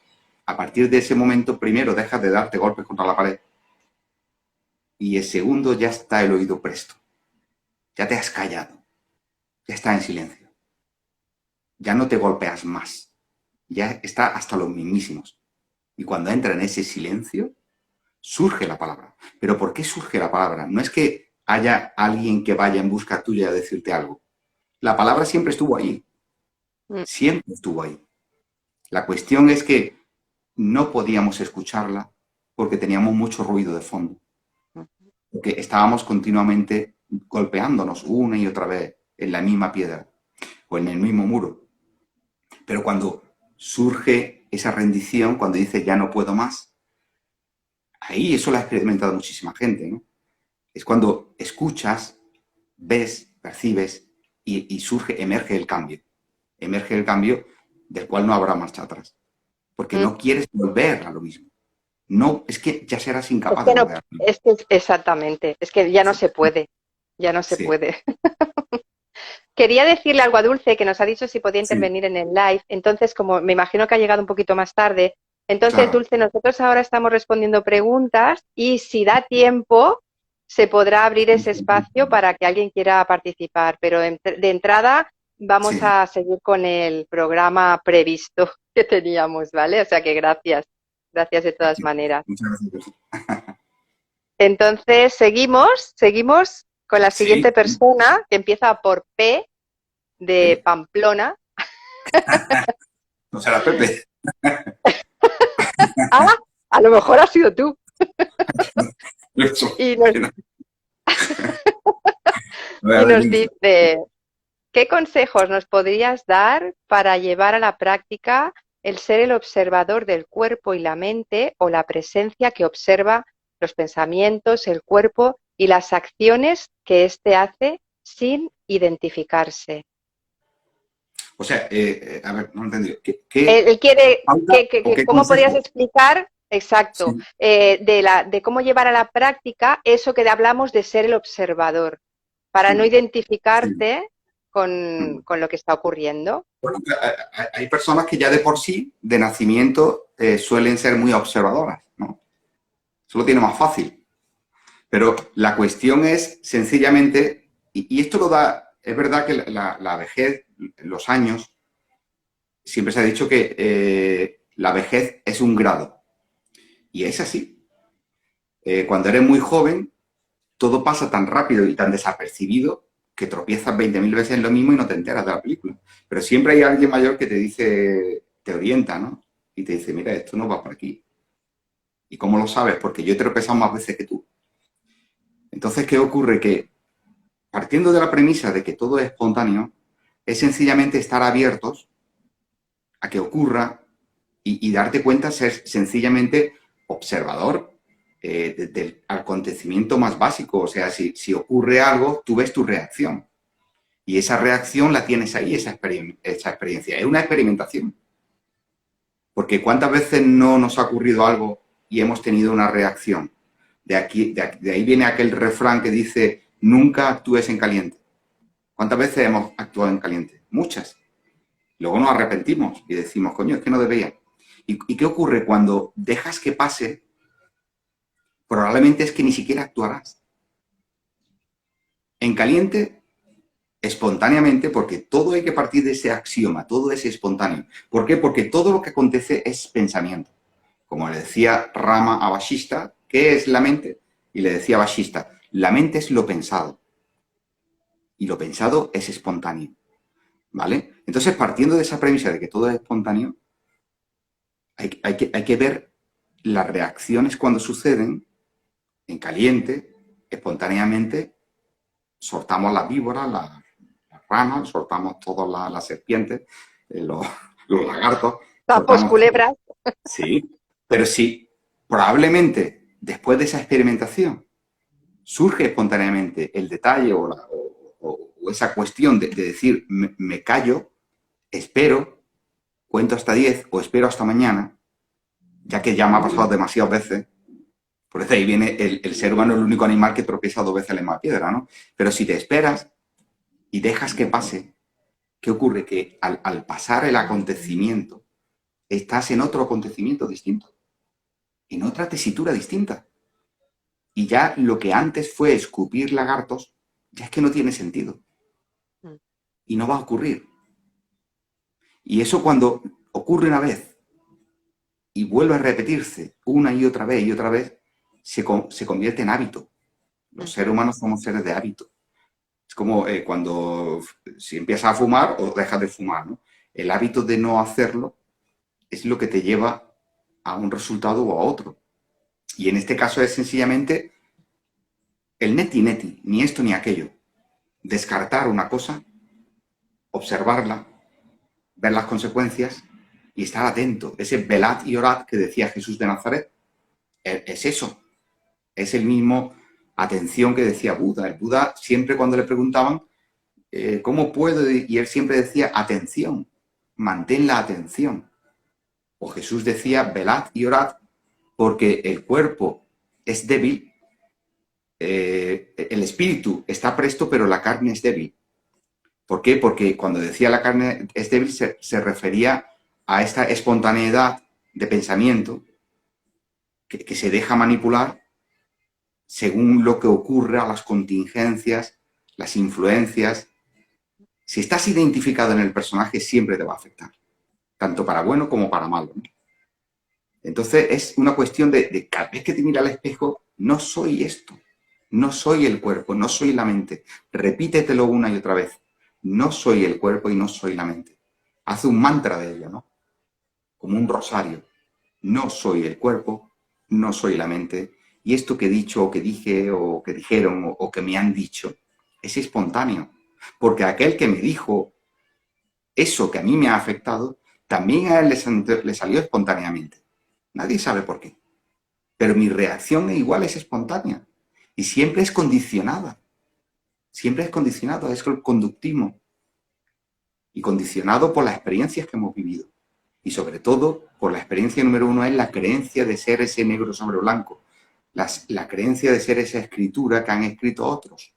a partir de ese momento, primero dejas de darte golpes contra la pared y el segundo ya está el oído presto. Ya te has callado, ya está en silencio, ya no te golpeas más, ya está hasta los mismísimos. Y cuando entra en ese silencio, surge la palabra. ¿Pero por qué surge la palabra? No es que haya alguien que vaya en busca tuya a decirte algo. La palabra siempre estuvo ahí, mm, siempre estuvo ahí. La cuestión es que no podíamos escucharla porque teníamos mucho ruido de fondo, mm, porque estábamos continuamente golpeándonos una y otra vez en la misma piedra o en el mismo muro. Pero cuando surge esa rendición, cuando dice ya no puedo más, ahí eso lo ha experimentado muchísima gente, ¿no? Es cuando escuchas, ves, percibes y surge, emerge el cambio del cual no habrá marcha atrás, porque mm. no quieres volver a lo mismo. No, es que ya serás Es incapaz de que no, volver a lo mismo. es que exactamente, es que ya no Sí, se puede, ya no se sí, puede. Quería decirle algo a Dulce que nos ha dicho si podía sí, intervenir en el live. Entonces, como me imagino que ha llegado un poquito más tarde, entonces, claro. Dulce, nosotros ahora estamos respondiendo preguntas y si da tiempo, se podrá abrir ese espacio para que alguien quiera participar. Pero de entrada vamos Sí, a seguir con el programa previsto que teníamos, ¿vale? O sea que gracias, gracias de todas maneras. muchas gracias. Entonces, seguimos con la Sí, siguiente persona que empieza por P de Pamplona. no será Pepe. Ah, a lo mejor has sido tú. Eso, Y nos, que no, no voy a y ver nos quién. dice, ¿qué consejos nos podrías dar para llevar a la práctica el ser el observador del cuerpo y la mente o la presencia que observa los pensamientos, el cuerpo y las acciones que éste hace sin identificarse? O sea, a ver, no he entendido. Él quiere, Pauta o qué ¿cómo podrías consejo? explicar, exacto, Sí, de cómo llevar a la práctica eso que hablamos de ser el observador, para no sí, sí. identificarte con lo que está ocurriendo? Bueno, hay personas que ya de por sí, de nacimiento, suelen ser muy observadoras, ¿no? Eso lo tiene más fácil. Pero la cuestión es sencillamente, y esto lo da, es verdad que la vejez, los años, siempre se ha dicho que la vejez es un grado. Y es así. Cuando eres muy joven, todo pasa tan rápido y tan desapercibido que tropiezas 20.000 veces en lo mismo y no te enteras de la película. Pero siempre hay alguien mayor que te dice, te orienta, ¿no? Y te dice, mira, esto no va por aquí. ¿Y cómo lo sabes? Porque yo he tropezado más veces que tú. Entonces, ¿qué ocurre? Que partiendo de la premisa de que todo es espontáneo, es sencillamente estar abiertos a que ocurra y darte cuenta, ser sencillamente observador del acontecimiento más básico. O sea, si ocurre algo, tú ves tu reacción. Y esa reacción la tienes ahí, esa experiencia. Es una experimentación. Porque ¿cuántas veces no nos ha ocurrido algo y hemos tenido una reacción? De ahí viene aquel refrán que dice, nunca actúes en caliente. ¿Cuántas veces hemos actuado en caliente? Muchas. Luego nos arrepentimos y decimos, coño, es que no debía. ¿Y qué ocurre? Cuando dejas que pase, probablemente es que ni siquiera actuarás. En caliente, espontáneamente, porque todo hay que partir de ese axioma, todo es espontáneo. ¿Por qué? Porque todo lo que acontece es pensamiento. Como le decía Rama a Vashishta, ¿qué es la mente? Y le decía Vashishta, la mente es lo pensado. Y lo pensado es espontáneo. ¿Vale? Entonces, partiendo de esa premisa de que todo es espontáneo, hay que ver las reacciones cuando suceden en caliente, espontáneamente, soltamos las víboras, las ranas, soltamos todas las serpientes, los lagartos, Sapos, soltamos... culebras. Sí, pero sí, probablemente después de esa experimentación surge espontáneamente el detalle o esa cuestión de decir, me callo, espero, cuento hasta 10 o espero hasta mañana, ya que ya me ha pasado demasiadas veces. Por eso ahí viene el ser humano, el único animal que tropieza 2 veces en la misma piedra, ¿no? Pero si te esperas y dejas que pase, ¿qué ocurre? Que al pasar el acontecimiento, estás en otro acontecimiento distinto, en otra tesitura distinta. Y ya lo que antes fue escupir lagartos, ya es que no tiene sentido. Y no va a ocurrir. Y eso cuando ocurre una vez y vuelve a repetirse una y otra vez, se convierte en hábito. Los seres humanos somos seres de hábito. Es como cuando si empiezas a fumar o dejas de fumar, ¿no? El hábito de no hacerlo es lo que te lleva a un resultado o a otro. Y en este caso es sencillamente el neti, ni esto ni aquello. Descartar una cosa, observarla, ver las consecuencias y estar atento. Ese velad y orad que decía Jesús de Nazaret, es eso. Es el mismo atención que decía Buda. El Buda siempre cuando le preguntaban ¿cómo puedo? Y él siempre decía atención, mantén la atención. O Jesús decía velad y orad porque el cuerpo es débil, el espíritu está presto pero la carne es débil. ¿Por qué? Porque cuando decía la carne es débil se refería a esta espontaneidad de pensamiento que se deja manipular según lo que ocurra, las contingencias, las influencias. Si estás identificado en el personaje, siempre te va a afectar, tanto para bueno como para malo, ¿no? Entonces es una cuestión de cada vez que te mira al espejo, no soy esto, no soy el cuerpo, no soy la mente. Repítetelo una y otra vez. No soy el cuerpo y no soy la mente. Haz un mantra de ello, ¿no? Como un rosario. No soy el cuerpo, no soy la mente. Y esto que he dicho, o que dije, o que dijeron, o que me han dicho, es espontáneo. Porque aquel que me dijo eso que a mí me ha afectado, también a él le salió espontáneamente. Nadie sabe por qué. Pero mi reacción igual es espontánea. Y siempre es condicionada. Siempre es condicionado, es el conductismo. Y condicionado por las experiencias que hemos vivido. Y sobre todo, por la experiencia número 1 es la creencia de ser ese negro sobre blanco. La creencia de ser esa escritura que han escrito otros.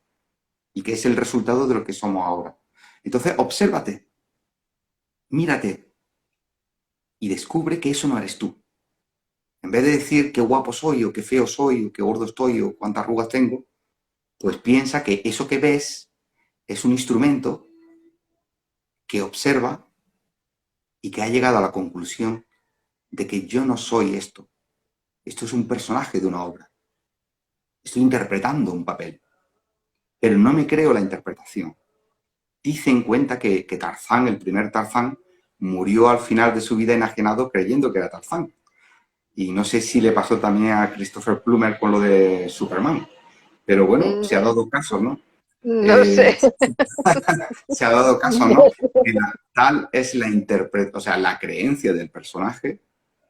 Y que es el resultado de lo que somos ahora. Entonces, obsérvate. Mírate. Y descubre que eso no eres tú. En vez de decir qué guapo soy, o qué feo soy, o qué gordo estoy, o cuántas arrugas tengo, pues piensa que eso que ves es un instrumento que observa y que ha llegado a la conclusión de que yo no soy esto. Esto es un personaje de una obra. Estoy interpretando un papel, pero no me creo la interpretación. Dicen cuenta que Tarzán, el primer Tarzán, murió al final de su vida enajenado creyendo que era Tarzán. Y no sé si le pasó también a Christopher Plummer con lo de Superman. Pero bueno, Mm, se ha dado caso, ¿no? no sé. Se ha dado caso, ¿no? Que tal es la interpretación, o sea, la creencia del personaje,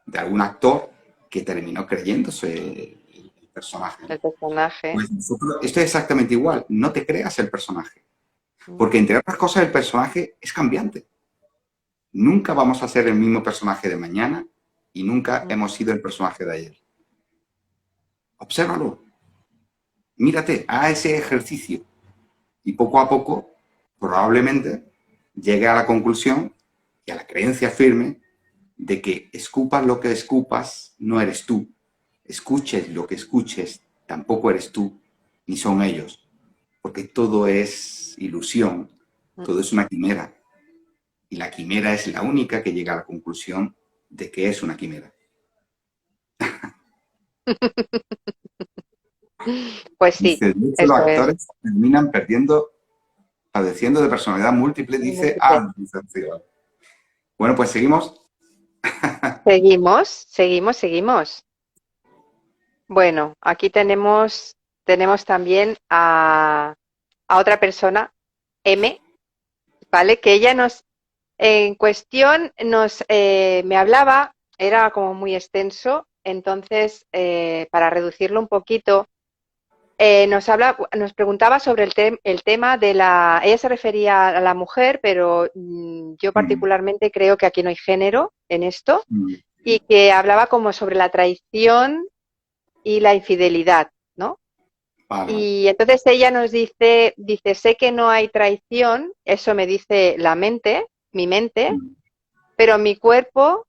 de algún actor que terminó creyéndose el personaje, ¿no? El personaje. Pues esto es exactamente igual. No te creas el personaje. Mm, Porque entre otras cosas el personaje es cambiante. Nunca vamos a ser el mismo personaje de mañana y nunca mm. hemos sido el personaje de ayer. Obsérvalo. Mírate, haz ese ejercicio. Y poco a poco, probablemente, llegue a la conclusión y a la creencia firme de que escupas lo que escupas, no eres tú. Escuches lo que escuches, tampoco eres tú, ni son ellos. Porque todo es ilusión, todo es una quimera. Y la quimera es la única que llega a la conclusión de que es una quimera. Pues sí, Dice, de hecho, los eso es. actores terminan padeciendo de personalidad múltiple, dice, dice Cigala. Bueno, pues seguimos. Seguimos, seguimos, seguimos. Bueno, aquí tenemos también a otra persona, M, ¿vale? Que ella en cuestión me hablaba, era como muy extenso, entonces, para reducirlo un poquito, nos preguntaba sobre el tema ella se refería a la mujer, pero yo Mm, particularmente creo que aquí no hay género en esto, mm, y que hablaba como sobre la traición y la infidelidad, ¿no? vale, vale. Y entonces ella nos dice, sé que no hay traición, eso me dice mi mente, Mm, pero en mi cuerpo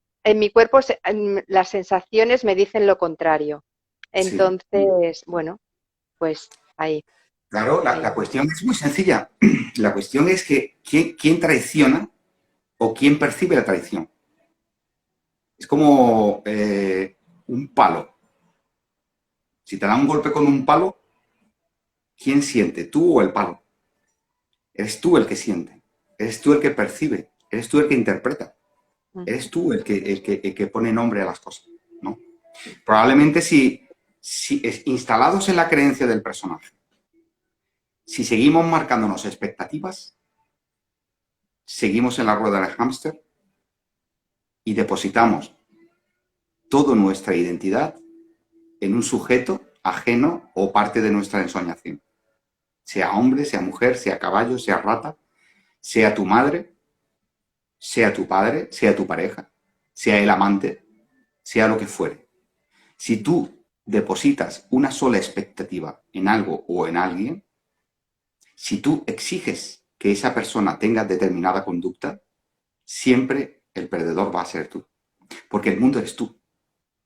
las sensaciones me dicen lo contrario. sí. Entonces, bueno, pues ahí, Claro, ahí. la cuestión es muy sencilla. La cuestión es que ¿quién traiciona o quién percibe la traición? Es como un palo. Si te dan un golpe con un palo, ¿quién siente? ¿Tú o el palo? Eres tú el que siente. Eres tú el que percibe. Eres tú el que interpreta. Eres tú el que pone nombre a las cosas, ¿no? Probablemente si instalados en la creencia del personaje, si seguimos marcándonos expectativas, seguimos en la rueda del hámster y depositamos toda nuestra identidad en un sujeto ajeno o parte de nuestra ensoñación. Sea hombre, sea mujer, sea caballo, sea rata, sea tu madre, sea tu padre, sea tu pareja, sea el amante, sea lo que fuere. Si tú depositas una sola expectativa en algo o en alguien, si tú exiges que esa persona tenga determinada conducta, siempre el perdedor va a ser tú. Porque el mundo eres tú.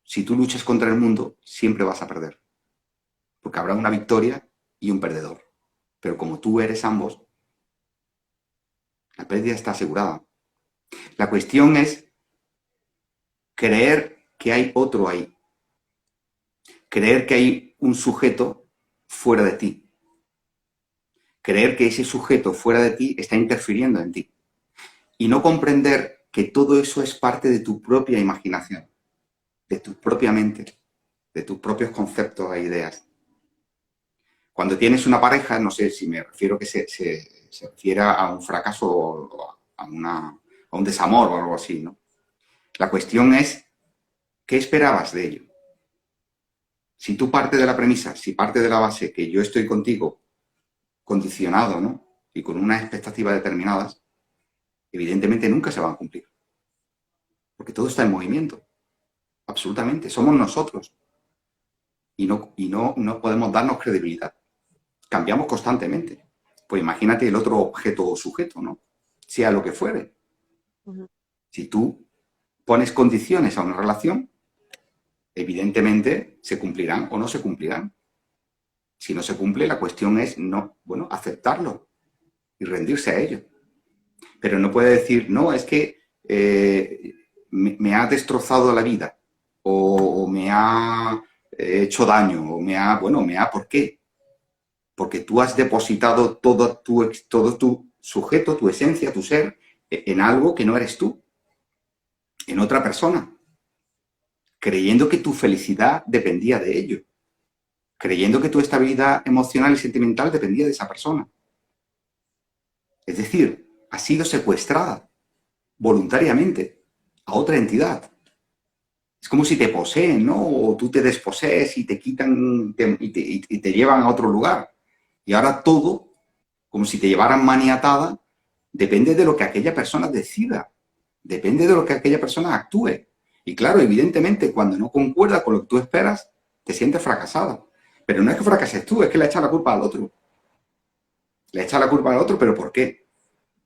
Si tú luchas contra el mundo, siempre vas a perder. Porque habrá una victoria y un perdedor. Pero como tú eres ambos, la pérdida está asegurada. La cuestión es creer que hay otro ahí. Creer que hay un sujeto fuera de ti. Creer que ese sujeto fuera de ti está interfiriendo en ti. Y no comprender que todo eso es parte de tu propia imaginación, de tu propia mente, de tus propios conceptos e ideas. Cuando tienes una pareja, no sé si me refiero que se refiera a un fracaso o a un desamor o algo así, ¿no? La cuestión es, ¿qué esperabas de ello? Si tú parte de la premisa, si parte de la base que yo estoy contigo condicionado, ¿no? Y con unas expectativas determinadas, evidentemente nunca se van a cumplir. Porque todo está en movimiento. Absolutamente. Somos nosotros. Y no podemos darnos credibilidad. Cambiamos constantemente. Pues imagínate el otro objeto o sujeto, ¿no? Sea lo que fuere. Si tú pones condiciones a una relación, evidentemente se cumplirán o no se cumplirán. Si no se cumple, la cuestión es no, aceptarlo y rendirse a ello. Pero no puede decir, no, es que me ha destrozado la vida o me ha hecho daño o ¿por qué? Porque tú has depositado todo tu sujeto, tu esencia, tu ser, en algo que no eres tú, en otra persona, creyendo que tu felicidad dependía de ello, creyendo que tu estabilidad emocional y sentimental dependía de esa persona. Es decir, has sido secuestrada voluntariamente a otra entidad. Es como si te poseen, ¿no? O tú te desposees y te quitan y te llevan a otro lugar. Y ahora todo, como si te llevaran maniatada, depende de lo que aquella persona decida. Depende de lo que aquella persona actúe. Y claro, evidentemente, cuando no concuerda con lo que tú esperas, te sientes fracasada. Pero no es que fracases tú, es que le echas la culpa al otro. Le echas la culpa al otro, ¿pero por qué?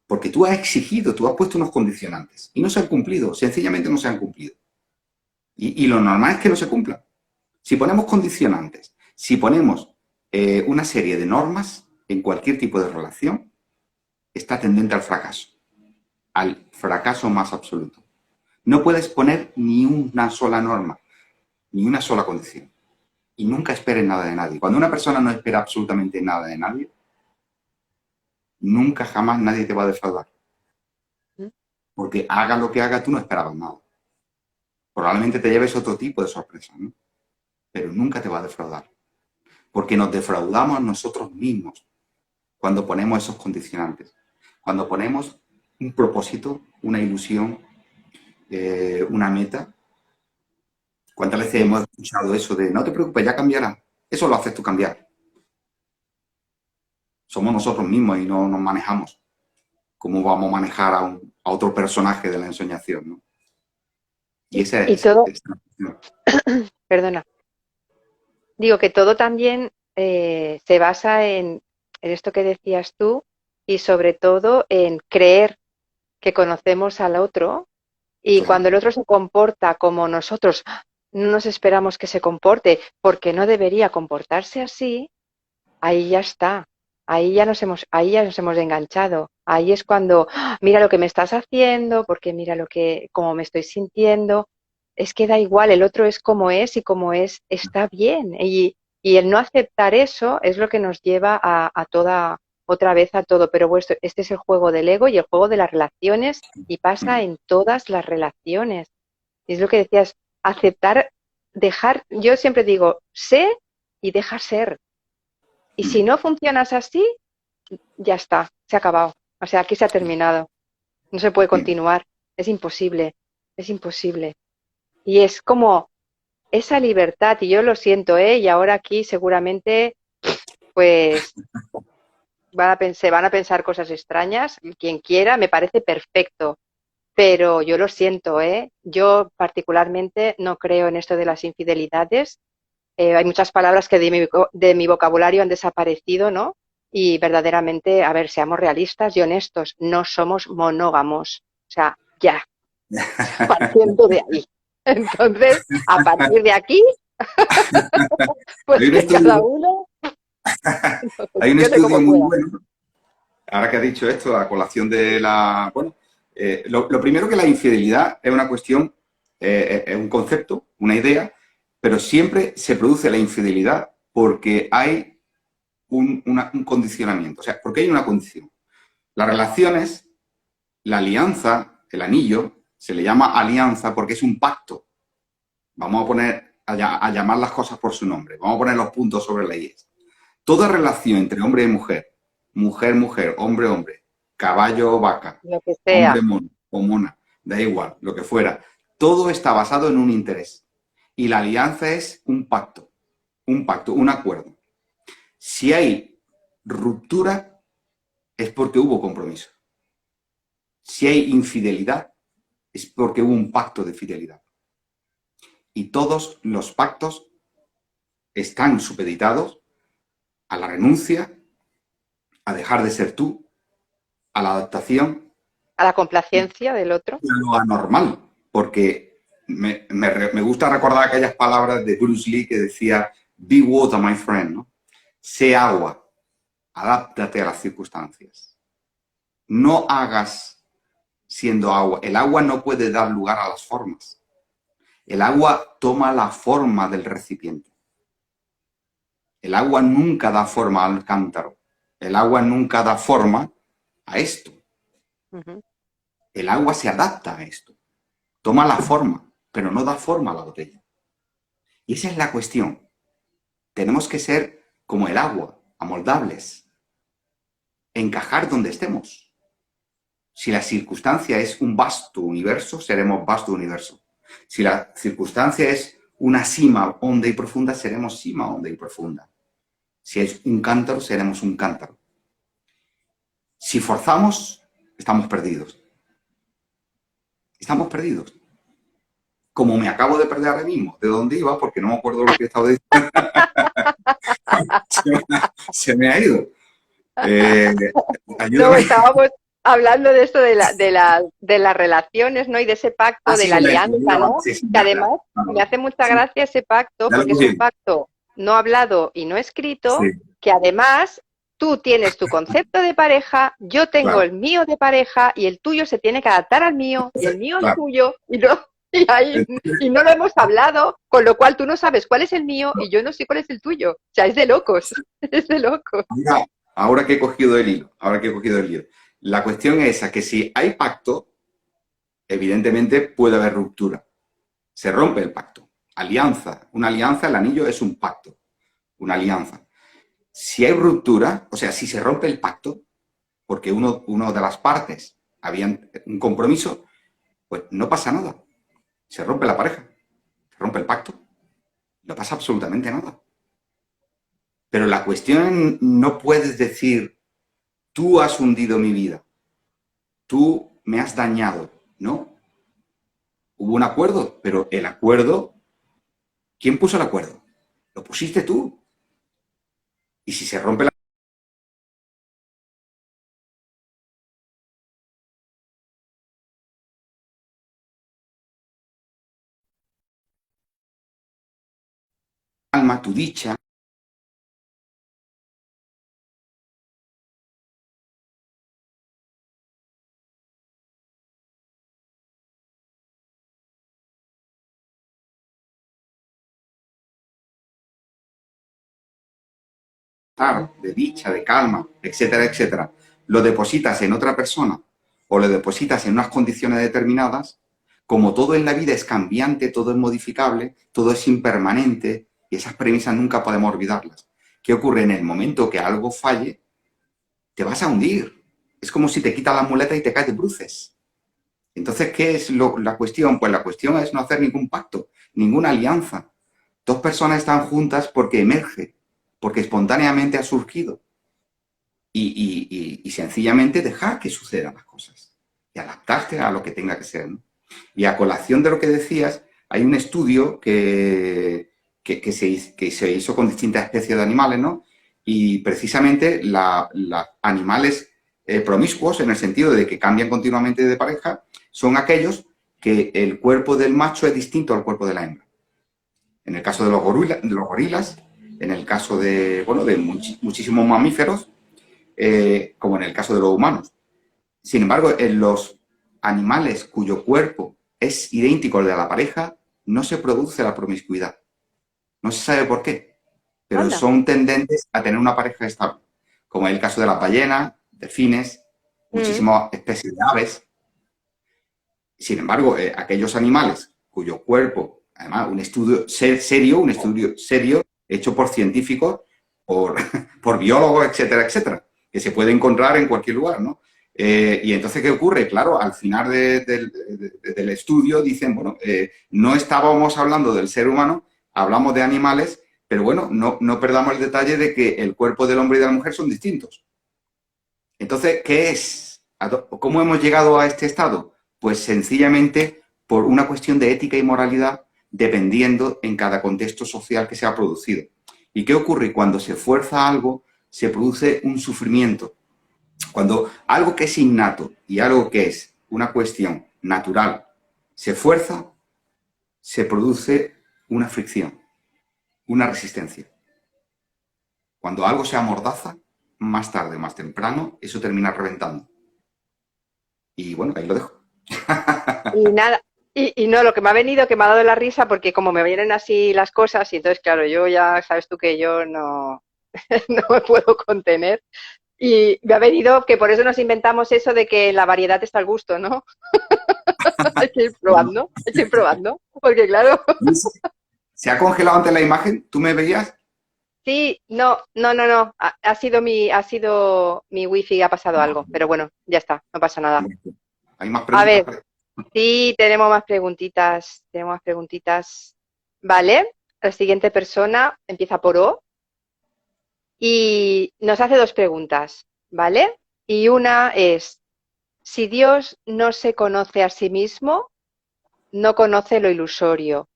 Porque tú has exigido, tú has puesto unos condicionantes y no se han cumplido, sencillamente no se han cumplido. Y lo normal es que no se cumplan. Si ponemos condicionantes, si ponemos una serie de normas en cualquier tipo de relación, está tendente al fracaso más absoluto. No puedes poner ni una sola norma, ni una sola condición. Y nunca esperes nada de nadie. Cuando una persona no espera absolutamente nada de nadie, nunca jamás nadie te va a defraudar. Porque haga lo que haga, tú no esperabas nada. Probablemente te lleves otro tipo de sorpresa, ¿no? Pero nunca te va a defraudar. Porque nos defraudamos nosotros mismos cuando ponemos esos condicionantes. Cuando ponemos un propósito, una ilusión, una meta. ¿Cuántas veces hemos escuchado eso de no te preocupes, ya cambiará? Eso lo haces tú cambiar. Somos nosotros mismos y no nos manejamos. ¿Cómo vamos a manejar a otro personaje de la ensoñación, ¿no? Y ese Y es... todo, perdona, digo que todo también se basa en esto que decías tú y sobre todo en creer que conocemos al otro y Claro. cuando el otro se comporta como nosotros no nos esperamos que se comporte porque no debería comportarse así, ahí ya está. Ahí ya nos hemos enganchado. Ahí es cuando, "Ah, mira lo que me estás haciendo, porque mira cómo me estoy sintiendo. Es que da igual, el otro es como es y como es, está bien. Y el no aceptar eso es lo que nos lleva a toda, otra vez a todo. Pero este es el juego del ego y el juego de las relaciones y pasa en todas las relaciones. Y es lo que decías, aceptar, dejar, yo siempre digo, sé y deja ser. Y si no funcionas así, ya está, se ha acabado. O sea, aquí se ha terminado. No se puede continuar. Es imposible, es imposible. Y es como esa libertad, y yo lo siento, ¿eh? Y ahora aquí seguramente, pues, se van a pensar cosas extrañas. Quien quiera, me parece perfecto. Pero yo lo siento, ¿eh? Yo particularmente no creo en esto de las infidelidades. Hay muchas palabras que de mi vocabulario han desaparecido, ¿no? Y verdaderamente, a ver, seamos realistas y honestos, no somos monógamos. O sea, ya, partiendo de ahí. Entonces, a partir de aquí, pues Hay un que cada estudio, uno hay un funcione estudio como muy pueda. bueno, ahora que ha dicho esto, a colación de la... Bueno, lo primero que la infidelidad es una cuestión, es un concepto, una idea, pero siempre se produce la infidelidad porque hay un condicionamiento, o sea, porque hay una condición. Las relaciones, la alianza, el anillo, se le llama alianza porque es un pacto. Vamos a poner, a llamar las cosas por su nombre, vamos a poner los puntos sobre las IES. Toda relación entre hombre y mujer, mujer, hombre, caballo o vaca, Lo que hombre sea. mono o mona, da igual, lo que fuera, todo está basado en un interés. Y la alianza es un pacto, un acuerdo. Si hay ruptura, es porque hubo compromiso. Si hay infidelidad, es porque hubo un pacto de fidelidad. Y todos los pactos están supeditados a la renuncia, a dejar de ser tú, a la adaptación A la y complacencia del otro. a lo anormal. Porque me gusta recordar aquellas palabras de Bruce Lee que decía, be water, my friend, ¿no? Sé agua, adáptate a las circunstancias. No hagas siendo agua. El agua no puede dar lugar a las formas. El agua toma la forma del recipiente. El agua nunca da forma al cántaro. El agua nunca da forma a esto. Ujú. El agua se adapta a esto. Toma la forma, pero no da forma a la botella. Y esa es la cuestión. Tenemos que ser como el agua, amoldables. Encajar donde estemos. Si la circunstancia es un vasto universo, seremos vasto universo. Si la circunstancia es una cima honda y profunda, seremos cima honda y profunda. Si es un cántaro, seremos un cántaro. Si forzamos, estamos perdidos. Estamos perdidos. Como me acabo de perder ahora mismo, de dónde iba, porque no me acuerdo lo que estaba diciendo. se me ha ido. No, Ayúdame. estábamos hablando de esto de las relaciones, ¿no? Y de ese pacto, de Sí, la alianza, ¿no? sí, sí, Que además me hace mucha sí, gracia ese pacto, ya lo porque es un cogí. pacto no hablado y no Sí, escrito, que además tú tienes tu concepto de pareja, yo tengo claro, el mío de pareja y el tuyo se tiene que adaptar al mío y el mío al claro. tuyo y no lo hemos hablado, con lo cual tú no sabes cuál es el mío y yo no sé cuál es el tuyo. O sea, es de locos, es de locos. Ahora que he cogido el hilo, la cuestión es esa, que si hay pacto, evidentemente puede haber ruptura. Se rompe el pacto. Alianza. Una alianza, el anillo es un pacto. Una alianza. Si hay ruptura, o sea, si se rompe el pacto, porque uno de las partes había un compromiso, pues no pasa nada. Se rompe la pareja, se rompe el pacto, no pasa absolutamente nada. Pero la cuestión no puedes decir, tú has hundido mi vida, tú me has dañado, ¿no? Hubo un acuerdo, pero el acuerdo, ¿quién puso el acuerdo? Lo pusiste tú. Y si se rompe la alma, tu dicha, de dicha, de calma, etcétera, etcétera, lo depositas en otra persona o lo depositas en unas condiciones determinadas, como todo en la vida es cambiante, todo es modificable, todo es impermanente y esas premisas nunca podemos olvidarlas. ¿Qué ocurre? En el momento que algo falle, te vas a hundir. Es como si te quitas la muleta y te caes de bruces. Entonces, ¿qué es la cuestión? Pues la cuestión es no hacer ningún pacto, ninguna alianza. Dos personas están juntas porque emerge, porque espontáneamente ha surgido. Y sencillamente dejar que sucedan las cosas y adaptarte a lo que tenga que ser, ¿no? Y a colación de lo que decías, hay un estudio que se hizo con distintas especies de animales, ¿no? Y precisamente los animales promiscuos, en el sentido de que cambian continuamente de pareja, son aquellos que el cuerpo del macho es distinto al cuerpo de la hembra. En el caso de los gorilas, en el caso de, bueno, de muchísimos mamíferos, como en el caso de los humanos. Sin embargo, en los animales cuyo cuerpo es idéntico al de la pareja, no se produce la promiscuidad. No se sabe por qué, pero Anda. son tendentes a tener una pareja estable, como en el caso de las ballenas, delfines, Mm. muchísimas especies de aves. Sin embargo, aquellos animales cuyo cuerpo, además, un estudio serio hecho por científicos, por, por biólogos, etcétera, etcétera, que se puede encontrar en cualquier lugar, ¿no? Y entonces, ¿qué ocurre? Claro, al final del estudio dicen, bueno, no estábamos hablando del ser humano, hablamos de animales, pero bueno, no perdamos el detalle de que el cuerpo del hombre y de la mujer son distintos. Entonces, ¿qué es? ¿Cómo hemos llegado a este estado? Pues sencillamente por una cuestión de ética y moralidad, dependiendo en cada contexto social que se ha producido. ¿Y qué ocurre? Cuando se fuerza algo, se produce un sufrimiento. Cuando algo que es innato y algo que es una cuestión natural se fuerza, se produce una fricción, una resistencia. Cuando algo se amordaza, más tarde, más temprano, eso termina reventando. Y bueno, ahí lo dejo. Y nada, y no, lo que me ha venido, que me ha dado la risa, porque como me vienen así las cosas, y entonces, claro, yo ya sabes tú que yo no, no me puedo contener. Y me ha venido que por eso nos inventamos eso de que en la variedad está el gusto, ¿no? Hay que ir probando, porque claro, ¿Se ha congelado ante la imagen? ¿Tú me veías? sí, no, ha sido mi wifi, ha pasado algo, pero bueno, ya está, no pasa nada. ¿Hay más A preguntas? ver, sí, tenemos más preguntitas. Vale, la siguiente persona empieza por O y nos hace dos preguntas, ¿vale? Y una es, si Dios no se conoce a sí mismo, no conoce lo ilusorio.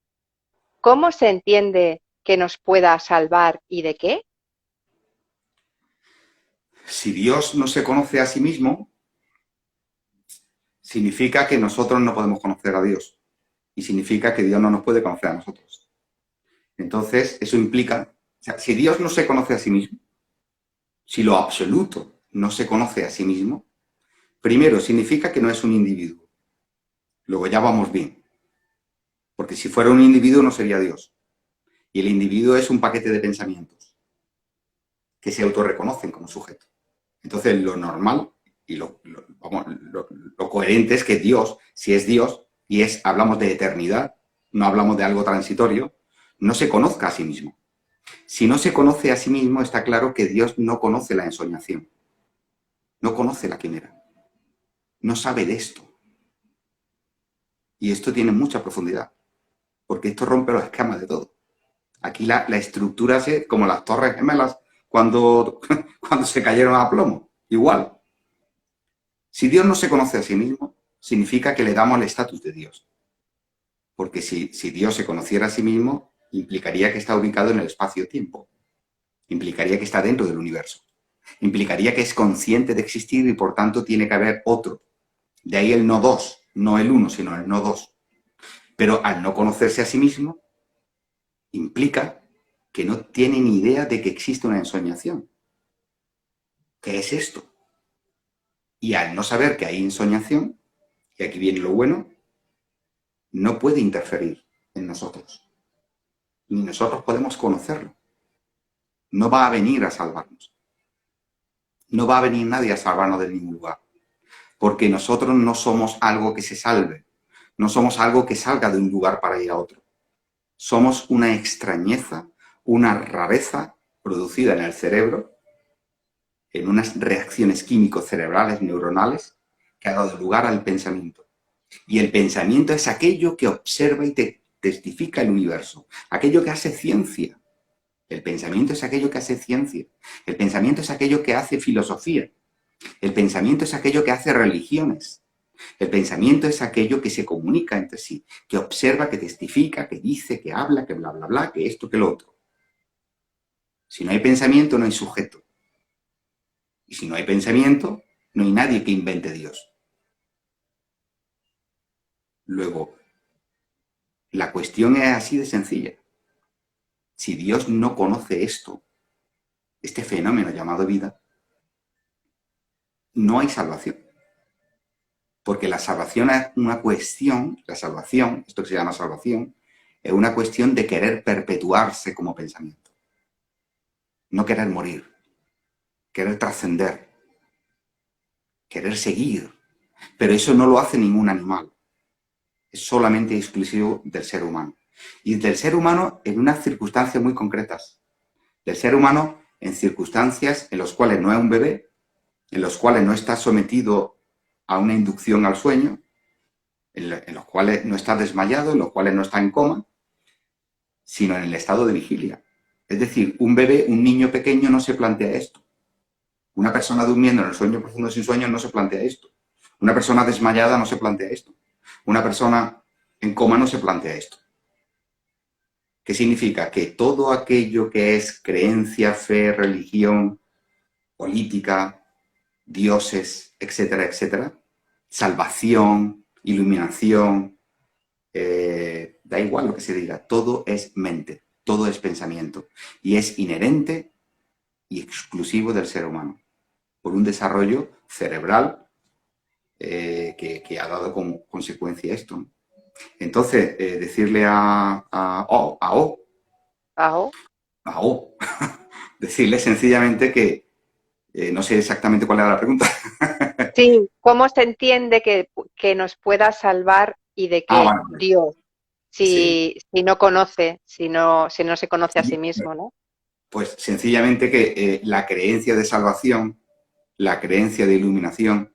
¿Cómo se entiende que nos pueda salvar y de qué? Si Dios no se conoce a sí mismo, significa que nosotros no podemos conocer a Dios. Y significa que Dios no nos puede conocer a nosotros. Entonces, eso implica, o sea, si Dios no se conoce a sí mismo, si lo absoluto no se conoce a sí mismo, primero significa que no es un individuo. Luego ya vamos bien. Porque si fuera un individuo no sería Dios. Y el individuo es un paquete de pensamientos que se autorreconocen como sujeto. Entonces, lo normal y lo coherente es que Dios, si es Dios, y hablamos de eternidad, no hablamos de algo transitorio, no se conozca a sí mismo. Si no se conoce a sí mismo, está claro que Dios no conoce la ensoñación, no conoce la quimera, no sabe de esto. Y esto tiene mucha profundidad, porque esto rompe los esquemas de todo. Aquí la estructura es como las torres gemelas cuando, cuando se cayeron a plomo. Igual. Si Dios no se conoce a sí mismo, significa que le damos el estatus de Dios. Porque si Dios se conociera a sí mismo, implicaría que está ubicado en el espacio-tiempo. Implicaría que está dentro del universo. Implicaría que es consciente de existir y por tanto tiene que haber otro. De ahí el no dos, no el uno, sino el no dos. Pero al no conocerse a sí mismo, implica que no tiene ni idea de que existe una ensoñación. ¿Qué es esto? Y al no saber que hay ensoñación, y aquí viene lo bueno, no puede interferir en nosotros. Ni nosotros podemos conocerlo. No va a venir a salvarnos. No va a venir nadie a salvarnos de ningún lugar. Porque nosotros no somos algo que se salve. No somos algo que salga de un lugar para ir a otro. Somos una extrañeza, una rareza producida en el cerebro, en unas reacciones químicos cerebrales, neuronales, que ha dado lugar al pensamiento. Y el pensamiento es aquello que observa y te testifica el universo, aquello que hace ciencia. El pensamiento es aquello que hace ciencia. El pensamiento es aquello que hace filosofía. El pensamiento es aquello que hace religiones. El pensamiento es aquello que se comunica entre sí, que observa, que testifica, que dice, que habla, que bla, bla, bla, que esto, que lo otro. Si no hay pensamiento, no hay sujeto. Y si no hay pensamiento, no hay nadie que invente Dios. Luego, la cuestión es así de sencilla. Si Dios no conoce esto, este fenómeno llamado vida, no hay salvación. Porque la salvación es una cuestión, la salvación, esto que se llama salvación, es una cuestión de querer perpetuarse como pensamiento. No querer morir, querer trascender, querer seguir. Pero eso no lo hace ningún animal. Es solamente exclusivo del ser humano. Y del ser humano en unas circunstancias muy concretas. Del ser humano en circunstancias en las cuales no es un bebé, en los cuales no está sometido a una inducción al sueño, en los cuales no está desmayado, en los cuales no está en coma, sino en el estado de vigilia. Es decir, un bebé, un niño pequeño no se plantea esto. Una persona durmiendo en el sueño profundo sin sueño no se plantea esto. Una persona desmayada no se plantea esto. Una persona en coma no se plantea esto. ¿Qué significa? Que todo aquello que es creencia, fe, religión, política, dioses, etcétera, etcétera, salvación, iluminación, da igual lo que se diga, todo es mente, todo es pensamiento y es inherente y exclusivo del ser humano por un desarrollo cerebral que ha dado como consecuencia esto, ¿no? Entonces, decirle Ajo. a O, decirle sencillamente que no sé exactamente cuál era la pregunta. Sí, ¿cómo se entiende que nos pueda salvar y de qué Vale, Dios, sí. si no conoce, si no se conoce a sí Sí, mismo, ¿no? pues sencillamente que la creencia de salvación, la creencia de iluminación,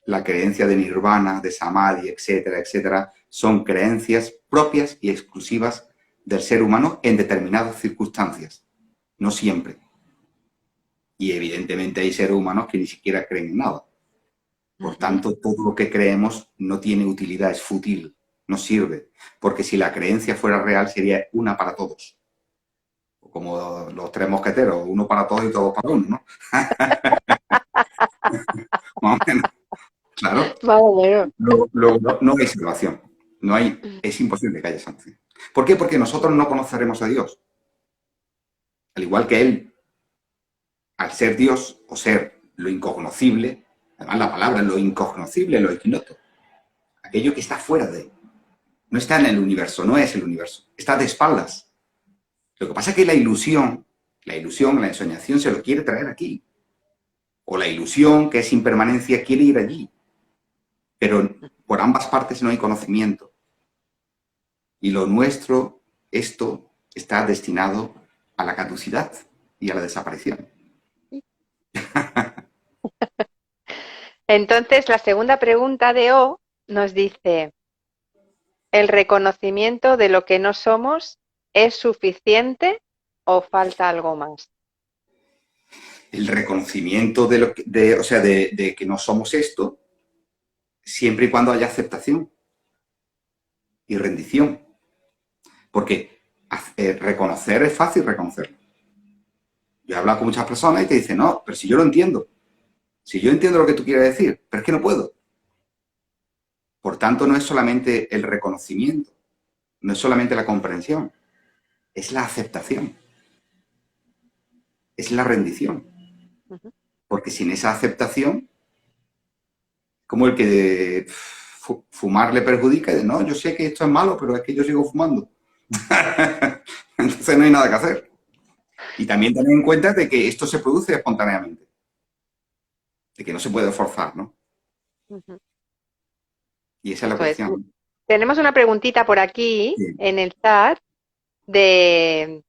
la creencia de nirvana, de samadhi, etcétera, etcétera, son creencias propias y exclusivas del ser humano en determinadas circunstancias, no siempre. Y evidentemente hay seres humanos que ni siquiera creen en nada. Por Ujú. tanto, todo lo que creemos no tiene utilidad, es fútil, no sirve. Porque si la creencia fuera real, sería una para todos. Como los tres mosqueteros, uno para todos y todos para uno, ¿no? Más o menos, claro. Más o menos. Luego no hay salvación. No hay, es imposible que haya salvación. ¿Por qué? Porque nosotros no conoceremos a Dios. Al igual que Él, al ser Dios o ser lo incognoscible, además la palabra es lo incognoscible, lo ignoto, aquello que está fuera de, no está en el universo, no es el universo, está de espaldas. Lo que pasa es que la ensoñación se lo quiere traer aquí. O la ilusión, que es impermanencia, quiere ir allí. Pero por ambas partes no hay conocimiento. Y lo nuestro, esto, está destinado a la caducidad y a la desaparición. Entonces, la segunda pregunta de O nos dice, ¿el reconocimiento de lo que no somos es suficiente o falta algo más? El reconocimiento de que no somos esto, siempre y cuando haya aceptación y rendición. Porque reconocer es fácil reconocerlo. Yo he hablado con muchas personas y te dicen, no, pero si yo lo entiendo, si yo entiendo lo que tú quieres decir, pero es que no puedo. Por tanto, no es solamente el reconocimiento, no es solamente la comprensión, es la aceptación, es la rendición. Ujú. Porque sin esa aceptación, como el que fumar le perjudica, y de, no, yo sé que esto es malo, pero es que yo sigo fumando. Entonces no hay nada que hacer. Y también tener en cuenta de que esto se produce espontáneamente, de que no se puede forzar, ¿no? Ujú. Y esa es la Eso es. cuestión. Tenemos una preguntita por aquí Sí. en el chat de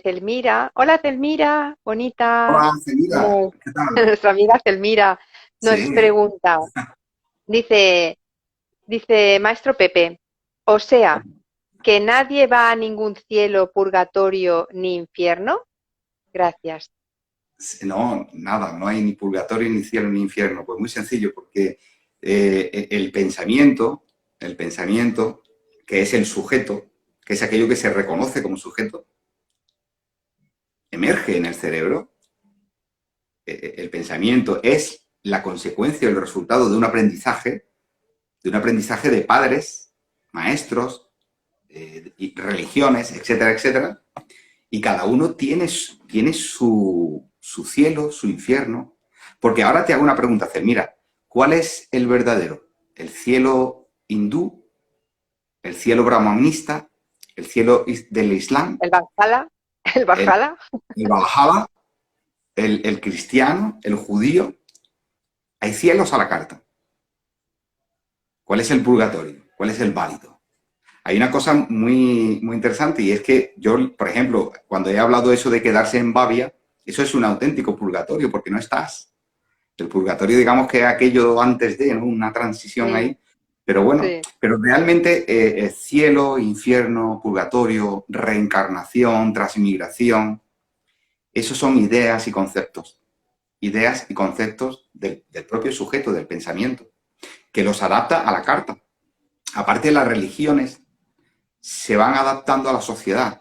Celmira. Hola Celmira, bonita. Hola, Celida, Nos- ¿qué tal? Nuestra amiga Celmira nos Sí. pregunta, dice, dice Maestro Pepe, o sea, que nadie va a ningún cielo, purgatorio ni infierno. Gracias. No, nada, no hay ni purgatorio, ni cielo, ni infierno. Pues muy sencillo, porque el pensamiento, que es el sujeto, que es aquello que se reconoce como sujeto, emerge en el cerebro. El pensamiento es la consecuencia, el resultado de un aprendizaje de padres, maestros, y religiones, etcétera, etcétera. Y cada uno tiene su cielo, su infierno. Porque ahora te hago una pregunta, mira, ¿cuál es el verdadero? ¿El cielo hindú? ¿El cielo brahmanista? ¿El cielo del Islam? El Valhalla, el ¿El, Valhalla. el Valhalla? ¿El cristiano? ¿El judío? Hay cielos a la carta. ¿Cuál es el purgatorio? ¿Cuál es el válido? Hay una cosa muy, muy interesante y es que yo, por ejemplo, cuando he hablado eso de quedarse en Babia, eso es un auténtico purgatorio porque no estás. El purgatorio, digamos que es aquello antes de, ¿no? Una transición Mm, ahí. Pero bueno, sí. pero realmente cielo, infierno, purgatorio, reencarnación, transmigración, esos son ideas y conceptos. Ideas y conceptos del propio sujeto, del pensamiento, que los adapta a la carta. Aparte, las religiones se van adaptando a la sociedad.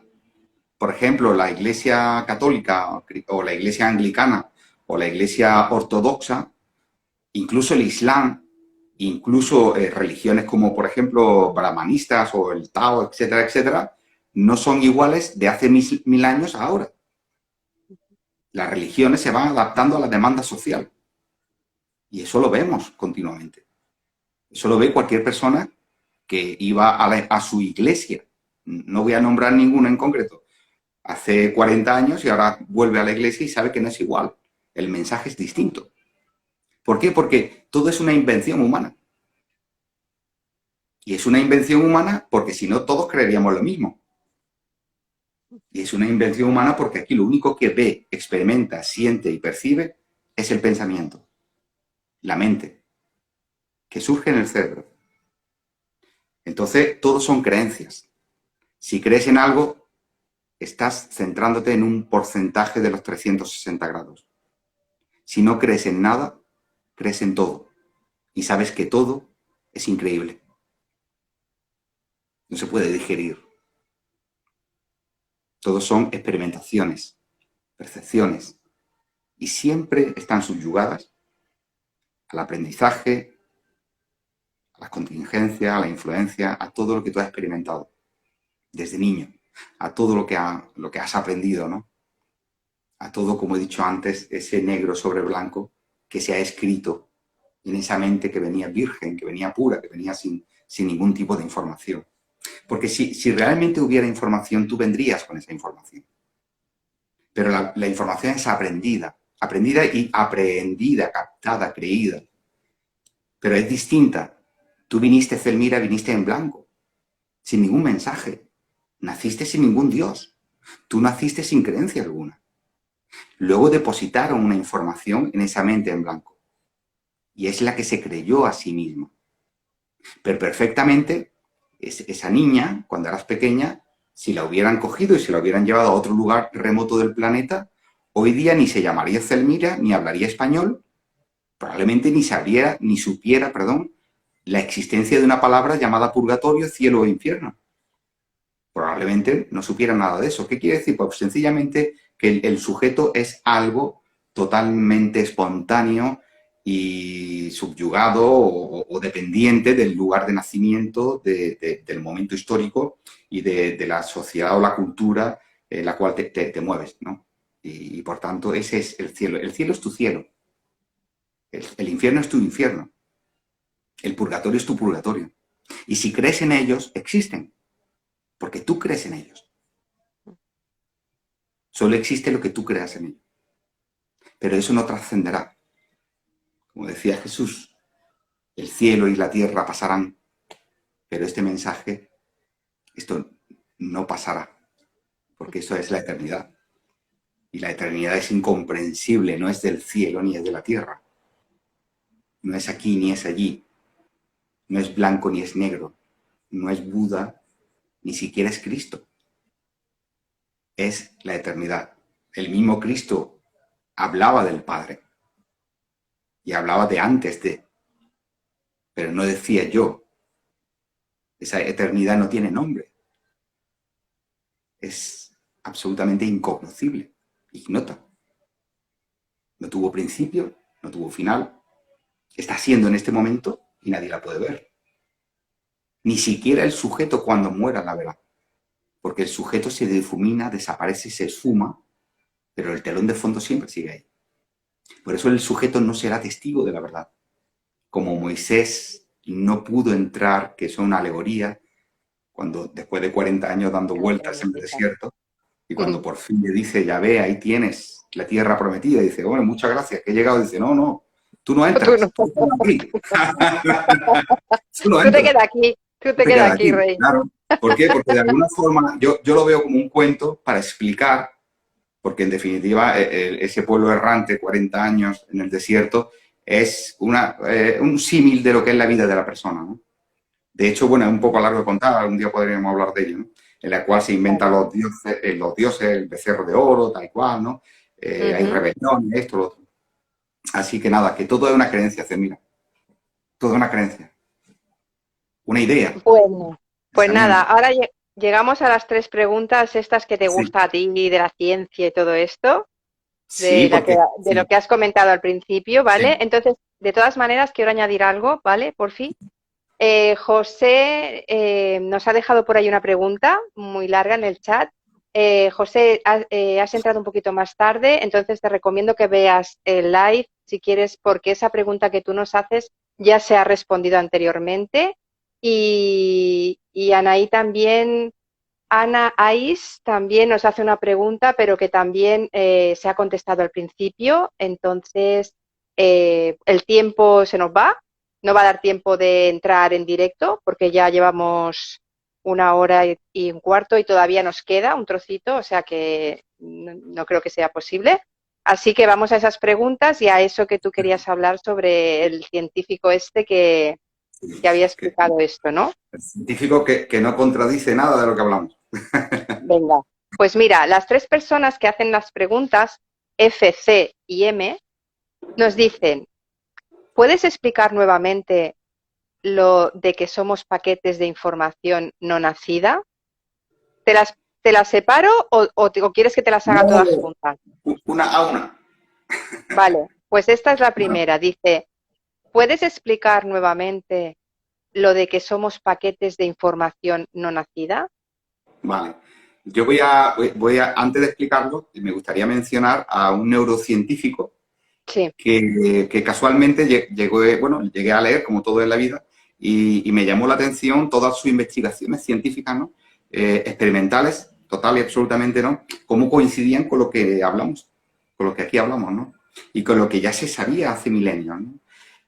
Por ejemplo, la Iglesia Católica o la Iglesia Anglicana o la Iglesia Ortodoxa, incluso el Islam, incluso religiones como, por ejemplo, brahmanistas o el Tao, etcétera, etcétera, no son iguales de hace mil años a ahora. Las religiones se van adaptando a la demanda social y eso lo vemos continuamente. Eso lo ve cualquier persona que iba a su iglesia. No voy a nombrar ninguna en concreto. Hace 40 años y ahora vuelve a la iglesia y sabe que no es igual. El mensaje es distinto. ¿Por qué? Porque todo es una invención humana. Y es una invención humana porque si no todos creeríamos lo mismo. Y es una invención humana porque aquí lo único que ve, experimenta, siente y percibe es el pensamiento, la mente, que surge en el cerebro. Entonces, todos son creencias. Si crees en algo, estás centrándote en un porcentaje de los 360 grados. Si no crees en nada, crees en todo. Y sabes que todo es increíble. No se puede digerir. Todos son experimentaciones, percepciones. Y siempre están subyugadas al aprendizaje, a la contingencia, a la influencia, a todo lo que tú has experimentado desde niño, a todo lo que has aprendido, ¿no? A todo, como he dicho antes, ese negro sobre blanco que se ha escrito en esa mente que venía virgen, que venía pura, que venía sin ningún tipo de información. Porque si realmente hubiera información, tú vendrías con esa información. Pero la información es aprendida y aprehendida, captada, creída. Pero es distinta. Tú viniste, Zelmira, viniste en blanco, sin ningún mensaje. Naciste sin ningún Dios. Tú naciste sin creencia alguna. Luego depositaron una información en esa mente en blanco. Y es la que se creyó a sí misma. Pero perfectamente, esa niña, cuando eras pequeña, si la hubieran cogido y se la hubieran llevado a otro lugar remoto del planeta, hoy día ni se llamaría Zelmira, ni hablaría español, probablemente ni supiera, la existencia de una palabra llamada purgatorio, cielo o infierno. Probablemente no supiera nada de eso. ¿Qué quiere decir? Pues sencillamente que el sujeto es algo totalmente espontáneo y subyugado o dependiente del lugar de nacimiento, del momento histórico y de la sociedad o la cultura en la cual te mueves, ¿no? Y por tanto, ese es el cielo. El cielo es tu cielo. El infierno es tu infierno. El purgatorio es tu purgatorio. Y si crees en ellos, existen. Porque tú crees en ellos. Solo existe lo que tú creas en ellos. Pero eso no trascenderá. Como decía Jesús, el cielo y la tierra pasarán, pero este mensaje, esto no pasará, porque eso es la eternidad. Y la eternidad es incomprensible, no es del cielo ni es de la tierra. No es aquí ni es allí. No es blanco ni es negro. No es Buda, ni siquiera es Cristo. Es la eternidad. El mismo Cristo hablaba del Padre y hablaba de antes de, pero no decía yo. Esa eternidad no tiene nombre. Es absolutamente incognoscible, ignota. No tuvo principio, no tuvo final. Está siendo en este momento y nadie la puede ver. Ni siquiera el sujeto cuando muera la verá. Porque el sujeto se difumina, desaparece, se esfuma, pero el telón de fondo siempre sigue ahí. Por eso el sujeto no será testigo de la verdad. Como Moisés no pudo entrar, que es una alegoría, cuando después de 40 años dando vueltas en el desierto, y cuando por fin le dice, ya ve, ahí tienes la tierra prometida, y dice, bueno, muchas gracias, que he llegado, y dice, no, tú no entras, tú no Tú te entras. quedas aquí, tú te quedas aquí, Rey. Claro. ¿Por qué? Porque de alguna forma yo lo veo como un cuento para explicar, porque en definitiva ese pueblo errante, 40 años en el desierto, es un símil de lo que es la vida de la persona, ¿no? De hecho, bueno, es un poco largo de contar, algún día podríamos hablar de ello, ¿no? En la cual se inventan los dioses, el becerro de oro, tal cual, ¿no? Hay rebeliones, esto, lo otro. Así que nada, que todo es una creencia, mira. Todo es una creencia. Una idea. Bueno, pues nada, ahora llegamos a las 3 preguntas, estas que te gusta a ti de la ciencia y todo esto, Sí, de lo que has comentado al principio, ¿vale? Sí. Entonces, de todas maneras, quiero añadir algo, ¿vale? Por fin. José nos ha dejado por ahí una pregunta muy larga en el chat. José, has entrado un poquito más tarde, entonces te recomiendo que veas el live si quieres, porque esa pregunta que tú nos haces ya se ha respondido anteriormente. Y Anaí también, Ana Ais también nos hace una pregunta, pero que también se ha contestado al principio. Entonces, el tiempo se nos va. No va a dar tiempo de entrar en directo porque ya llevamos 1 hora y un cuarto y todavía nos queda un trocito, o sea que no creo que sea posible. Así que vamos a esas preguntas y a eso que tú querías hablar sobre el científico este que había Que explicado esto, ¿no? el científico que no contradice nada de lo que hablamos. Venga. Pues mira, las 3 personas que hacen las preguntas, F, C y M, nos dicen, ¿puedes explicar nuevamente lo de que somos paquetes de información no nacida? ¿Te las separo o quieres que te las haga todas No, juntas? una a una. Vale, pues esta es la primera. Dice, ¿puedes explicar nuevamente lo de que somos paquetes de información no nacida? Vale. Yo antes de explicarlo, me gustaría mencionar a un neurocientífico Sí, que casualmente llegué a leer, como todo en la vida, y me llamó la atención todas sus investigaciones científicas, ¿no? Experimentales, total y absolutamente no, cómo coincidían con lo que hablamos, con lo que aquí hablamos, ¿no? Y con lo que ya se sabía hace milenios, ¿no?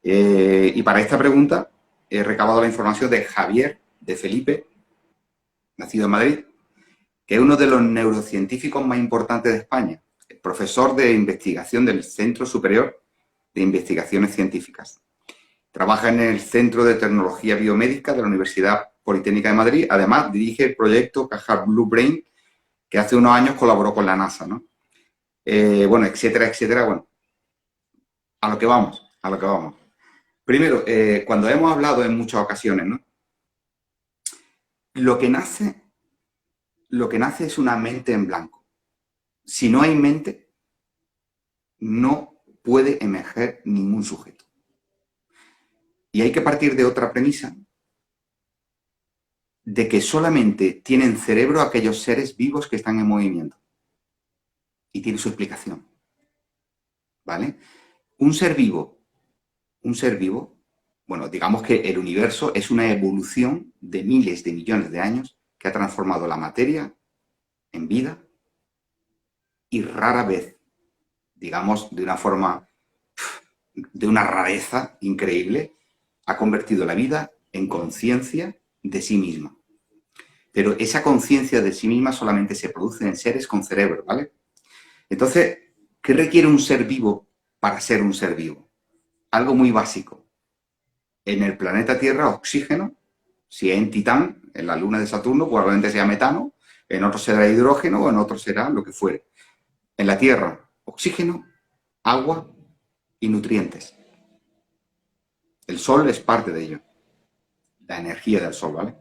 Y para esta pregunta he recabado la información de Javier de Felipe, nacido en Madrid, que es uno de los neurocientíficos más importantes de España, profesor de investigación del Centro Superior de Investigaciones Científicas. Trabaja en el Centro de Tecnología Biomédica de la Universidad Politécnica de Madrid. Además, dirige el proyecto Cajar Blue Brain, que hace unos años colaboró con la NASA, ¿no? Bueno, etcétera, etcétera. Bueno, a lo que vamos, a lo que vamos. Primero, cuando hemos hablado en muchas ocasiones, ¿no? Lo que nace es una mente en blanco. Si no hay mente, no puede emerger ningún sujeto. Y hay que partir de otra premisa, de que solamente tienen cerebro aquellos seres vivos que están en movimiento. Y tiene su explicación. ¿Vale? Un ser vivo, bueno, digamos que el universo es una evolución de miles de millones de años que ha transformado la materia en vida y rara vez, digamos, de una forma, de una rareza increíble, ha convertido la vida en conciencia de sí misma. Pero esa conciencia de sí misma solamente se produce en seres con cerebro, ¿vale? Entonces, ¿qué requiere un ser vivo para ser un ser vivo? Algo muy básico. En el planeta Tierra, oxígeno. Si es en Titán, en la luna de Saturno, probablemente sea metano. En otro será hidrógeno o en otro será lo que fuere. En la Tierra, oxígeno, agua y nutrientes. El Sol es parte de ello. La energía del Sol, ¿vale?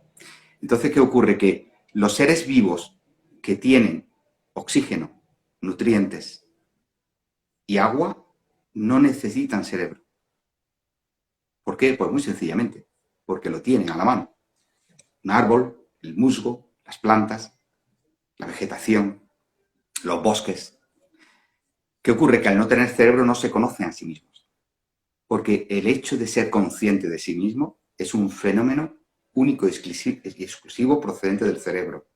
Entonces, ¿qué ocurre? Que los seres vivos que tienen oxígeno, nutrientes y agua no necesitan cerebro. ¿Por qué? Pues muy sencillamente, porque lo tienen a la mano. Un árbol, el musgo, las plantas, la vegetación, los bosques. ¿Qué ocurre? Que al no tener cerebro no se conocen a sí mismos. Porque el hecho de ser consciente de sí mismo es un fenómeno único y exclusivo procedente del cerebro.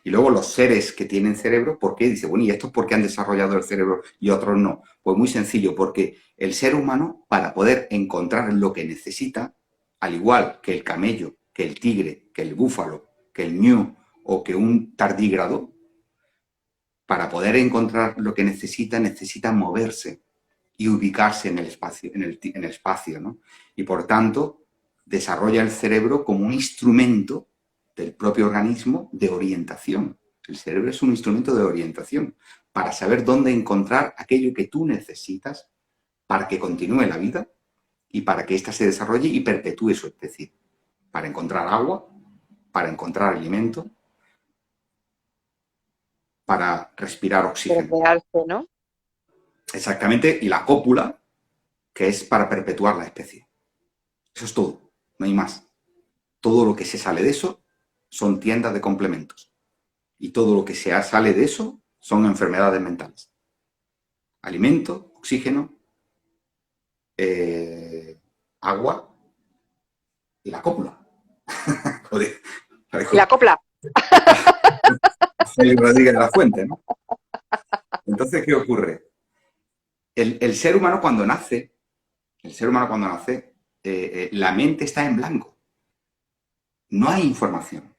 Y luego los seres que tienen cerebro, ¿por qué? Dice, bueno, ¿y estos por qué han desarrollado el cerebro y otros no? Pues muy sencillo, porque el ser humano, para poder encontrar lo que necesita, al igual que el camello, que el tigre, que el búfalo, que el ñu o que un tardígrado, para poder encontrar lo que necesita moverse y ubicarse en el espacio, en el espacio, ¿no? Y por tanto, desarrolla el cerebro como un instrumento del propio organismo de orientación. El cerebro es un instrumento de orientación para saber dónde encontrar aquello que tú necesitas para que continúe la vida y para que ésta se desarrolle y perpetúe su especie. Para encontrar agua, para encontrar alimento, para respirar oxígeno. crearse, ¿no? Exactamente, y la cópula, que es para perpetuar la especie. Eso es todo, no hay más. Todo lo que se sale de eso son tiendas de complementos. Y todo lo que se sale de eso son enfermedades mentales. Alimento, oxígeno, agua y la cópula. Joder, Y la copla. Félix Rodríguez de la Fuente, ¿no? Entonces, ¿qué ocurre? El ser humano cuando nace, la mente está en blanco. No hay información.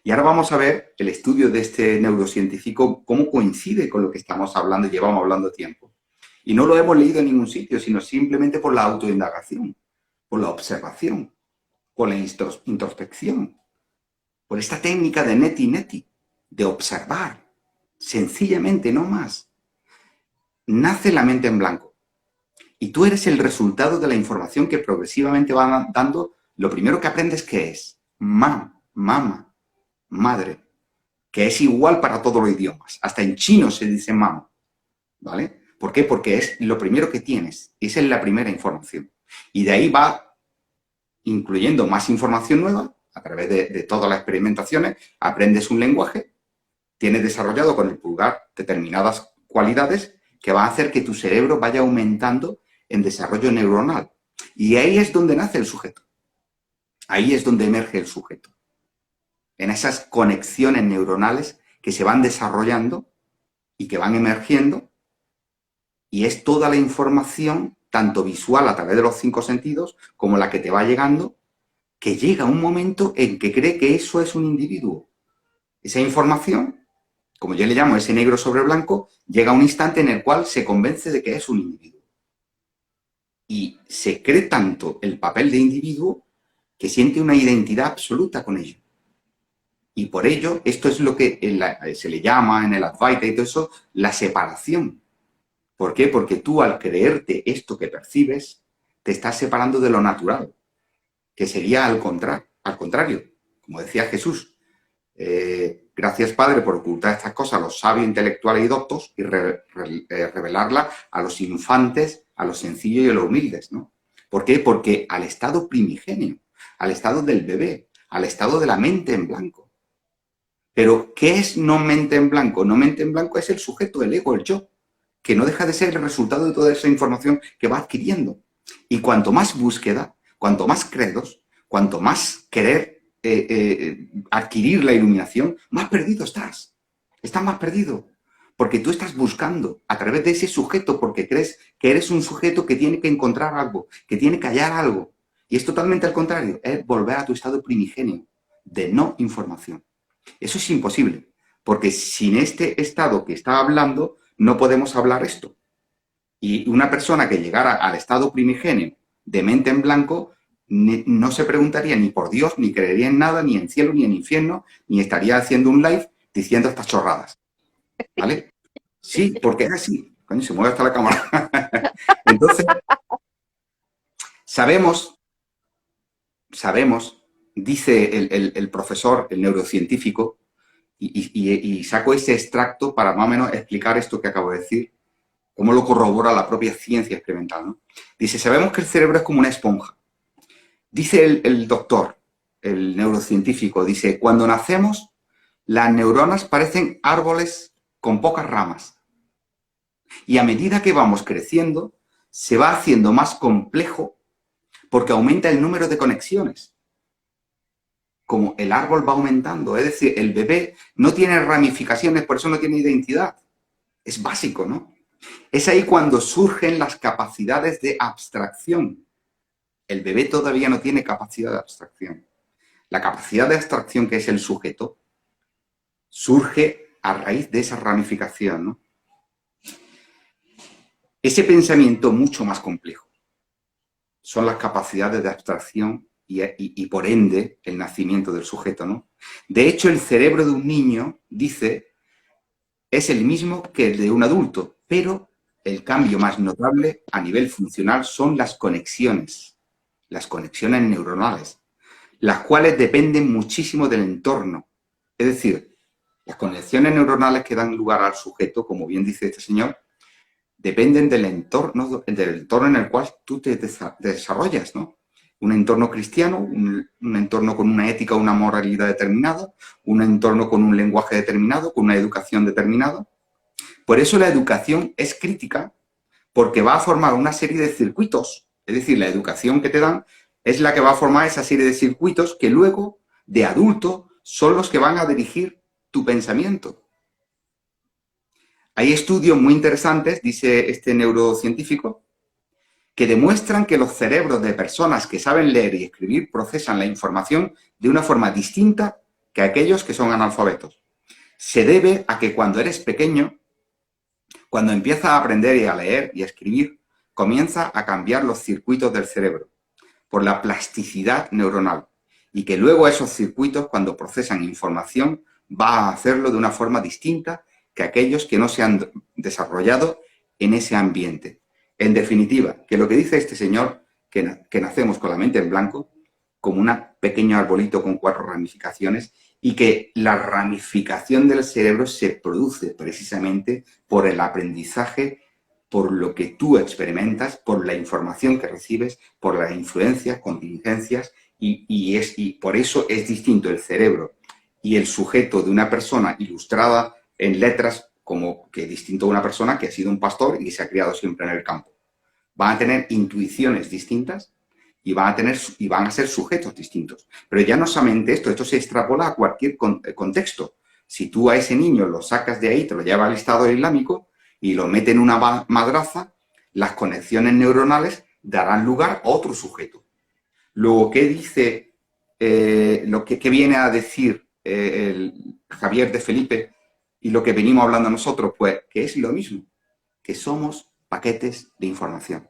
Y ahora vamos a ver el estudio de este neurocientífico, cómo coincide con lo que estamos hablando y llevamos hablando tiempo. Y no lo hemos leído en ningún sitio, sino simplemente por la autoindagación, por la observación, por la introspección, por esta técnica de neti-neti, de observar, sencillamente, no más. Nace la mente en blanco. Y tú eres el resultado de la información que progresivamente va dando. Lo primero que aprendes, ¿qué es? Mama, madre, que es igual para todos los idiomas. Hasta en chino se dice mama, ¿vale? ¿Por qué? Porque es lo primero que tienes. Esa es la primera información. Y de ahí va incluyendo más información nueva a través de todas las experimentaciones. Aprendes un lenguaje, tienes desarrollado con el pulgar determinadas cualidades que van a hacer que tu cerebro vaya aumentando en desarrollo neuronal. Y ahí es donde nace el sujeto. Ahí es donde emerge el sujeto. En esas conexiones neuronales que se van desarrollando y que van emergiendo, y es toda la información, tanto visual a través de los 5 sentidos, como la que te va llegando, que llega un momento en que cree que eso es un individuo. Esa información, como yo le llamo ese negro sobre blanco, llega a un instante en el cual se convence de que es un individuo. Y se cree tanto el papel de individuo que siente una identidad absoluta con ello. Y por ello, esto es lo que se le llama en el Advaita y todo eso, la separación. ¿Por qué? Porque tú, al creerte esto que percibes, te estás separando de lo natural, que sería al contrario. Como decía Jesús, gracias, Padre, por ocultar estas cosas a los sabios, intelectuales y doctos y revelarlas a los infantes, a los sencillos y a los humildes, ¿no? ¿Por qué? Porque al estado primigenio, al estado del bebé, al estado de la mente en blanco. Pero, ¿qué es no mente en blanco? No mente en blanco es el sujeto, el ego, el yo, que no deja de ser el resultado de toda esa información que va adquiriendo. Y cuanto más búsqueda, cuanto más credos, cuanto más querer adquirir la iluminación, más perdido estás. Estás más perdido. Porque tú estás buscando a través de ese sujeto, porque crees que eres un sujeto que tiene que encontrar algo, que tiene que hallar algo. Y es totalmente al contrario, es volver a tu estado primigenio de no información. Eso es imposible, porque sin este estado que está hablando, no podemos hablar esto. Y una persona que llegara al estado primigenio de mente en blanco no se preguntaría ni por Dios, ni creería en nada, ni en cielo, ni en infierno, ni estaría haciendo un live diciendo estas chorradas. ¿Vale? Sí, porque es así. Coño, se mueve hasta la cámara. Entonces, sabemos, dice el profesor, el neurocientífico, y saco ese extracto para más o menos explicar esto que acabo de decir, cómo lo corrobora la propia ciencia experimental, ¿no? Dice, sabemos que el cerebro es como una esponja. Dice el doctor, el neurocientífico, dice, cuando nacemos, las neuronas parecen árboles con pocas ramas. Y a medida que vamos creciendo, se va haciendo más complejo porque aumenta el número de conexiones. Como el árbol va aumentando, es decir, el bebé no tiene ramificaciones, por eso no tiene identidad. Es básico, ¿no? Es ahí cuando surgen las capacidades de abstracción. El bebé todavía no tiene capacidad de abstracción. La capacidad de abstracción, que es el sujeto, surge a raíz de esa ramificación, ¿no? Ese pensamiento mucho más complejo son las capacidades de abstracción y por ende el nacimiento del sujeto, ¿no? De hecho, el cerebro de un niño, dice, es el mismo que el de un adulto, pero el cambio más notable a nivel funcional son las conexiones neuronales, las cuales dependen muchísimo del entorno. Es decir, las conexiones neuronales que dan lugar al sujeto, como bien dice este señor, dependen del entorno en el cual tú te desarrollas, ¿no? Un entorno cristiano, un entorno con una ética, una moralidad determinada, un entorno con un lenguaje determinado, con una educación determinada. Por eso la educación es crítica, porque va a formar una serie de circuitos. Es decir, la educación que te dan es la que va a formar esa serie de circuitos que luego, de adulto, son los que van a dirigir tu pensamiento. Hay estudios muy interesantes, dice este neurocientífico, que demuestran que los cerebros de personas que saben leer y escribir procesan la información de una forma distinta que aquellos que son analfabetos. Se debe a que cuando eres pequeño, cuando empiezas a aprender a leer y a escribir, comienza a cambiar los circuitos del cerebro por la plasticidad neuronal y que luego esos circuitos, cuando procesan información, va a hacerlo de una forma distinta que aquellos que no se han desarrollado en ese ambiente. En definitiva, que lo que dice este señor, que nacemos con la mente en blanco, como un pequeño arbolito con 4 ramificaciones, y que la ramificación del cerebro se produce precisamente por el aprendizaje, por lo que tú experimentas, por la información que recibes, por las influencias, contingencias, y por eso es distinto el cerebro y el sujeto de una persona ilustrada en letras como que distinto a una persona que ha sido un pastor y se ha criado siempre en el campo. Van a tener intuiciones distintas y van a ser sujetos distintos. Pero ya no solamente esto se extrapola a cualquier contexto. Si tú a ese niño lo sacas de ahí, te lo llevas al Estado Islámico y lo metes en una madraza, las conexiones neuronales darán lugar a otro sujeto. Luego, ¿qué dice, qué viene a decir el Javier de Felipe y lo que venimos hablando nosotros? Pues que es lo mismo, que somos paquetes de información.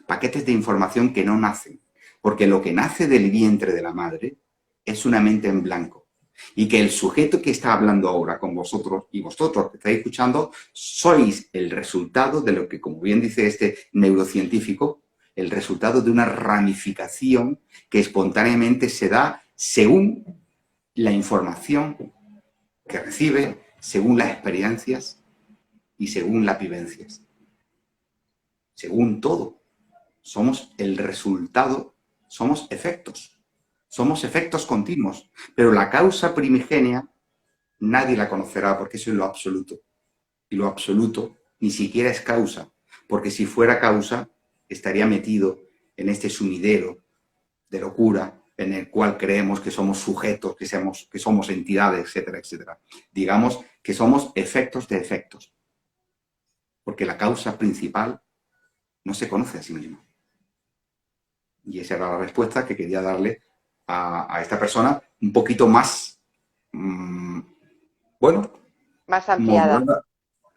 Paquetes de información que no nacen, porque lo que nace del vientre de la madre es una mente en blanco. Y que el sujeto que está hablando ahora con vosotros y vosotros que estáis escuchando sois el resultado de lo que, como bien dice este neurocientífico, el resultado de una ramificación que espontáneamente se da según la información que recibe, según las experiencias y según las vivencias. Según todo. Somos el resultado, somos efectos continuos, pero la causa primigenia nadie la conocerá porque eso es lo absoluto. Y lo absoluto ni siquiera es causa, porque si fuera causa estaría metido en este sumidero de locura en el cual creemos que somos sujetos, que somos entidades, etcétera, etcétera. Digamos que somos efectos de efectos, porque la causa principal no se conoce a sí misma. Y esa era la respuesta que quería darle a esta persona, un poquito más, bueno... Más ampliada.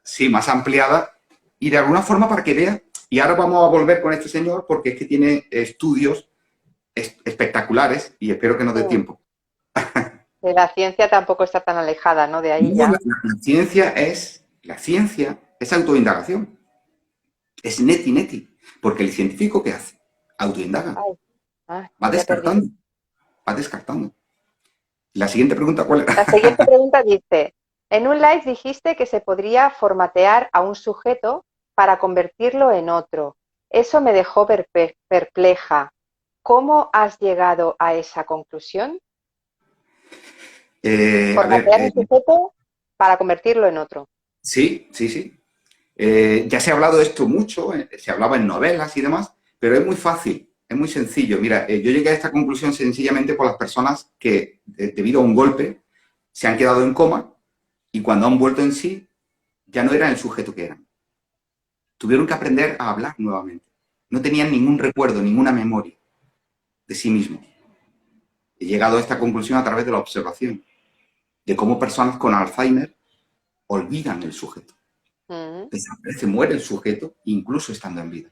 Sí, más ampliada. Y de alguna forma para que vea, y ahora vamos a volver con este señor porque es que tiene estudios espectaculares y espero que nos dé tiempo. La ciencia tampoco está tan alejada, ¿no? De ahí ya. La ciencia es autoindagación. Es neti. Porque el científico, ¿qué hace? Autoindaga. Va descartando. La siguiente pregunta, ¿cuál era? La siguiente pregunta dice, en un live dijiste que se podría formatear a un sujeto para convertirlo en otro. Eso me dejó perpleja. ¿Cómo has llegado a esa conclusión? Formatear un sujeto para convertirlo en otro. Sí. Ya se ha hablado de esto mucho, se hablaba en novelas y demás, pero es muy fácil, es muy sencillo. Mira, yo llegué a esta conclusión sencillamente por las personas que, debido a un golpe, se han quedado en coma y cuando han vuelto en sí, ya no eran el sujeto que eran. Tuvieron que aprender a hablar nuevamente. No tenían ningún recuerdo, ninguna memoria de sí mismos. He llegado a esta conclusión a través de la observación, de cómo personas con Alzheimer olvidan el sujeto. Desaparece, muere el sujeto, incluso estando en vida.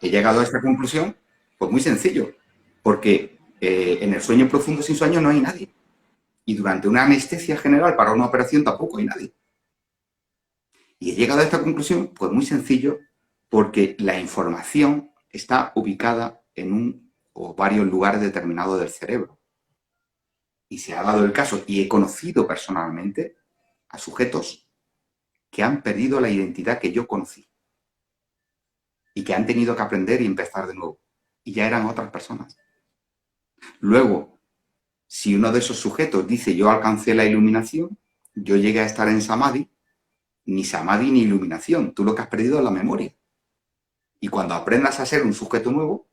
He llegado a esta conclusión, pues muy sencillo, porque en el sueño profundo sin sueño no hay nadie. Y durante una anestesia general para una operación tampoco hay nadie. Y he llegado a esta conclusión, pues muy sencillo, porque la información está ubicada en un o varios lugares determinados del cerebro. Y se ha dado el caso, y he conocido personalmente a sujetos que han perdido la identidad que yo conocí y que han tenido que aprender y empezar de nuevo. Y ya eran otras personas. Luego, si uno de esos sujetos dice yo alcancé la iluminación, yo llegué a estar en Samadhi, ni Samadhi ni iluminación. Tú lo que has perdido es la memoria. Y cuando aprendas a ser un sujeto nuevo,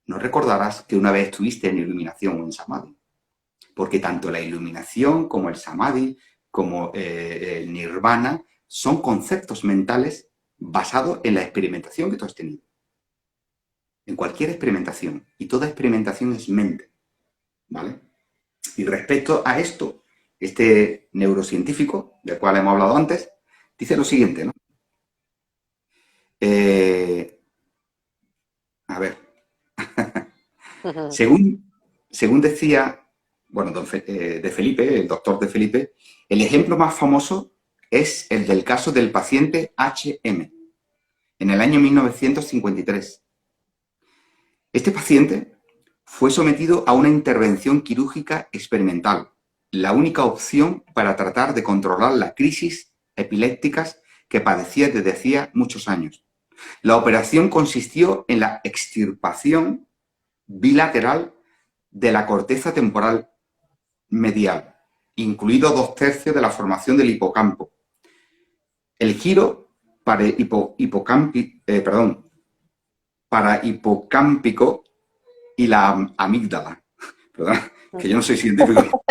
no recordarás que una vez estuviste en iluminación o en samadhi. Porque tanto la iluminación como el samadhi, como el nirvana, son conceptos mentales basados en la experimentación que tú has tenido. En cualquier experimentación. Y toda experimentación es mente. ¿Vale? Y respecto a esto, este neurocientífico, del cual hemos hablado antes, dice lo siguiente, ¿no? A ver, según decía, bueno, de Felipe, el doctor de Felipe, el ejemplo más famoso es el del caso del paciente HM, en el año 1953. Este paciente fue sometido a una intervención quirúrgica experimental, la única opción para tratar de controlar las crisis epilépticas que padecía desde hacía muchos años. La operación consistió en la extirpación bilateral de la corteza temporal medial, incluido 2/3 de la formación del hipocampo. El giro parahipocámpico y la amígdala. Perdón, que yo no soy científico.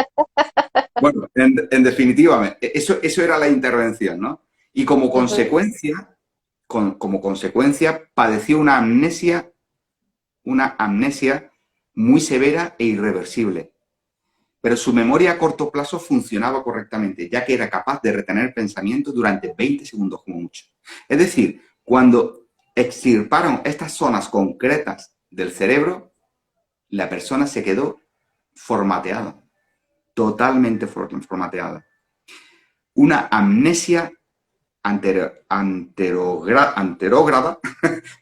Bueno, en definitiva, eso era la intervención, ¿no? Y como consecuencia padeció una amnesia muy severa e irreversible. Pero su memoria a corto plazo funcionaba correctamente, ya que era capaz de retener pensamientos durante 20 segundos como mucho. Es decir, cuando extirparon estas zonas concretas del cerebro, la persona se quedó formateada, totalmente formateada. Una amnesia anterógrada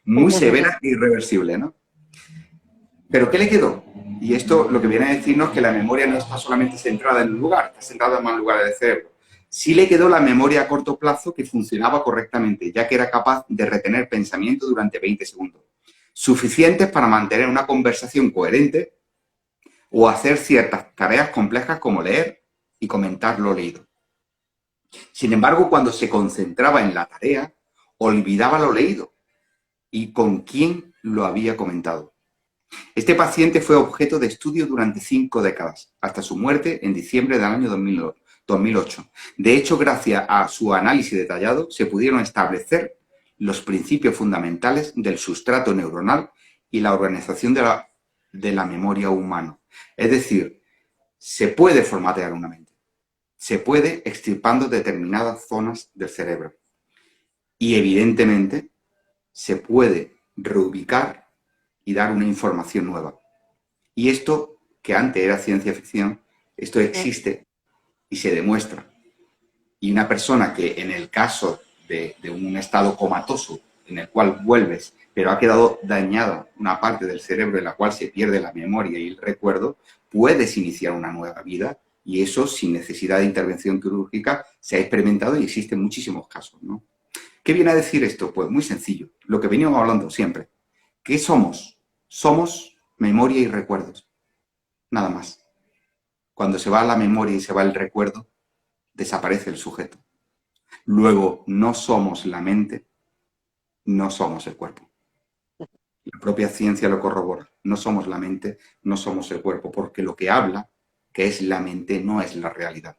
muy severa e irreversible, ¿no? ¿Pero qué le quedó? Y esto lo que viene a decirnos es que la memoria no está solamente centrada en un lugar, está centrada en más lugares del cerebro. Sí le quedó la memoria a corto plazo que funcionaba correctamente, ya que era capaz de retener pensamiento durante 20 segundos, suficientes para mantener una conversación coherente o hacer ciertas tareas complejas como leer y comentar lo leído. Sin embargo, cuando se concentraba en la tarea, olvidaba lo leído y con quién lo había comentado. Este paciente fue objeto de estudio durante 5 décadas, hasta su muerte en diciembre del año 2008. De hecho, gracias a su análisis detallado, se pudieron establecer los principios fundamentales del sustrato neuronal y la organización de la memoria humana. Es decir, se puede formatear una mente, se puede extirpando determinadas zonas del cerebro y, evidentemente, se puede reubicar y dar una información nueva. Y esto, que antes era ciencia ficción, esto existe y se demuestra. Y una persona que en el caso de un estado comatoso, en el cual vuelves, pero ha quedado dañada una parte del cerebro en la cual se pierde la memoria y el recuerdo, puedes iniciar una nueva vida y eso sin necesidad de intervención quirúrgica se ha experimentado y existen muchísimos casos, ¿no? ¿Qué viene a decir esto? Pues muy sencillo, lo que veníamos hablando siempre. ¿Qué somos? Somos memoria y recuerdos, nada más. Cuando se va la memoria y se va el recuerdo, desaparece el sujeto. Luego, no somos la mente, no somos el cuerpo. La propia ciencia lo corrobora. No somos la mente, no somos el cuerpo, porque lo que habla, que es la mente, no es la realidad,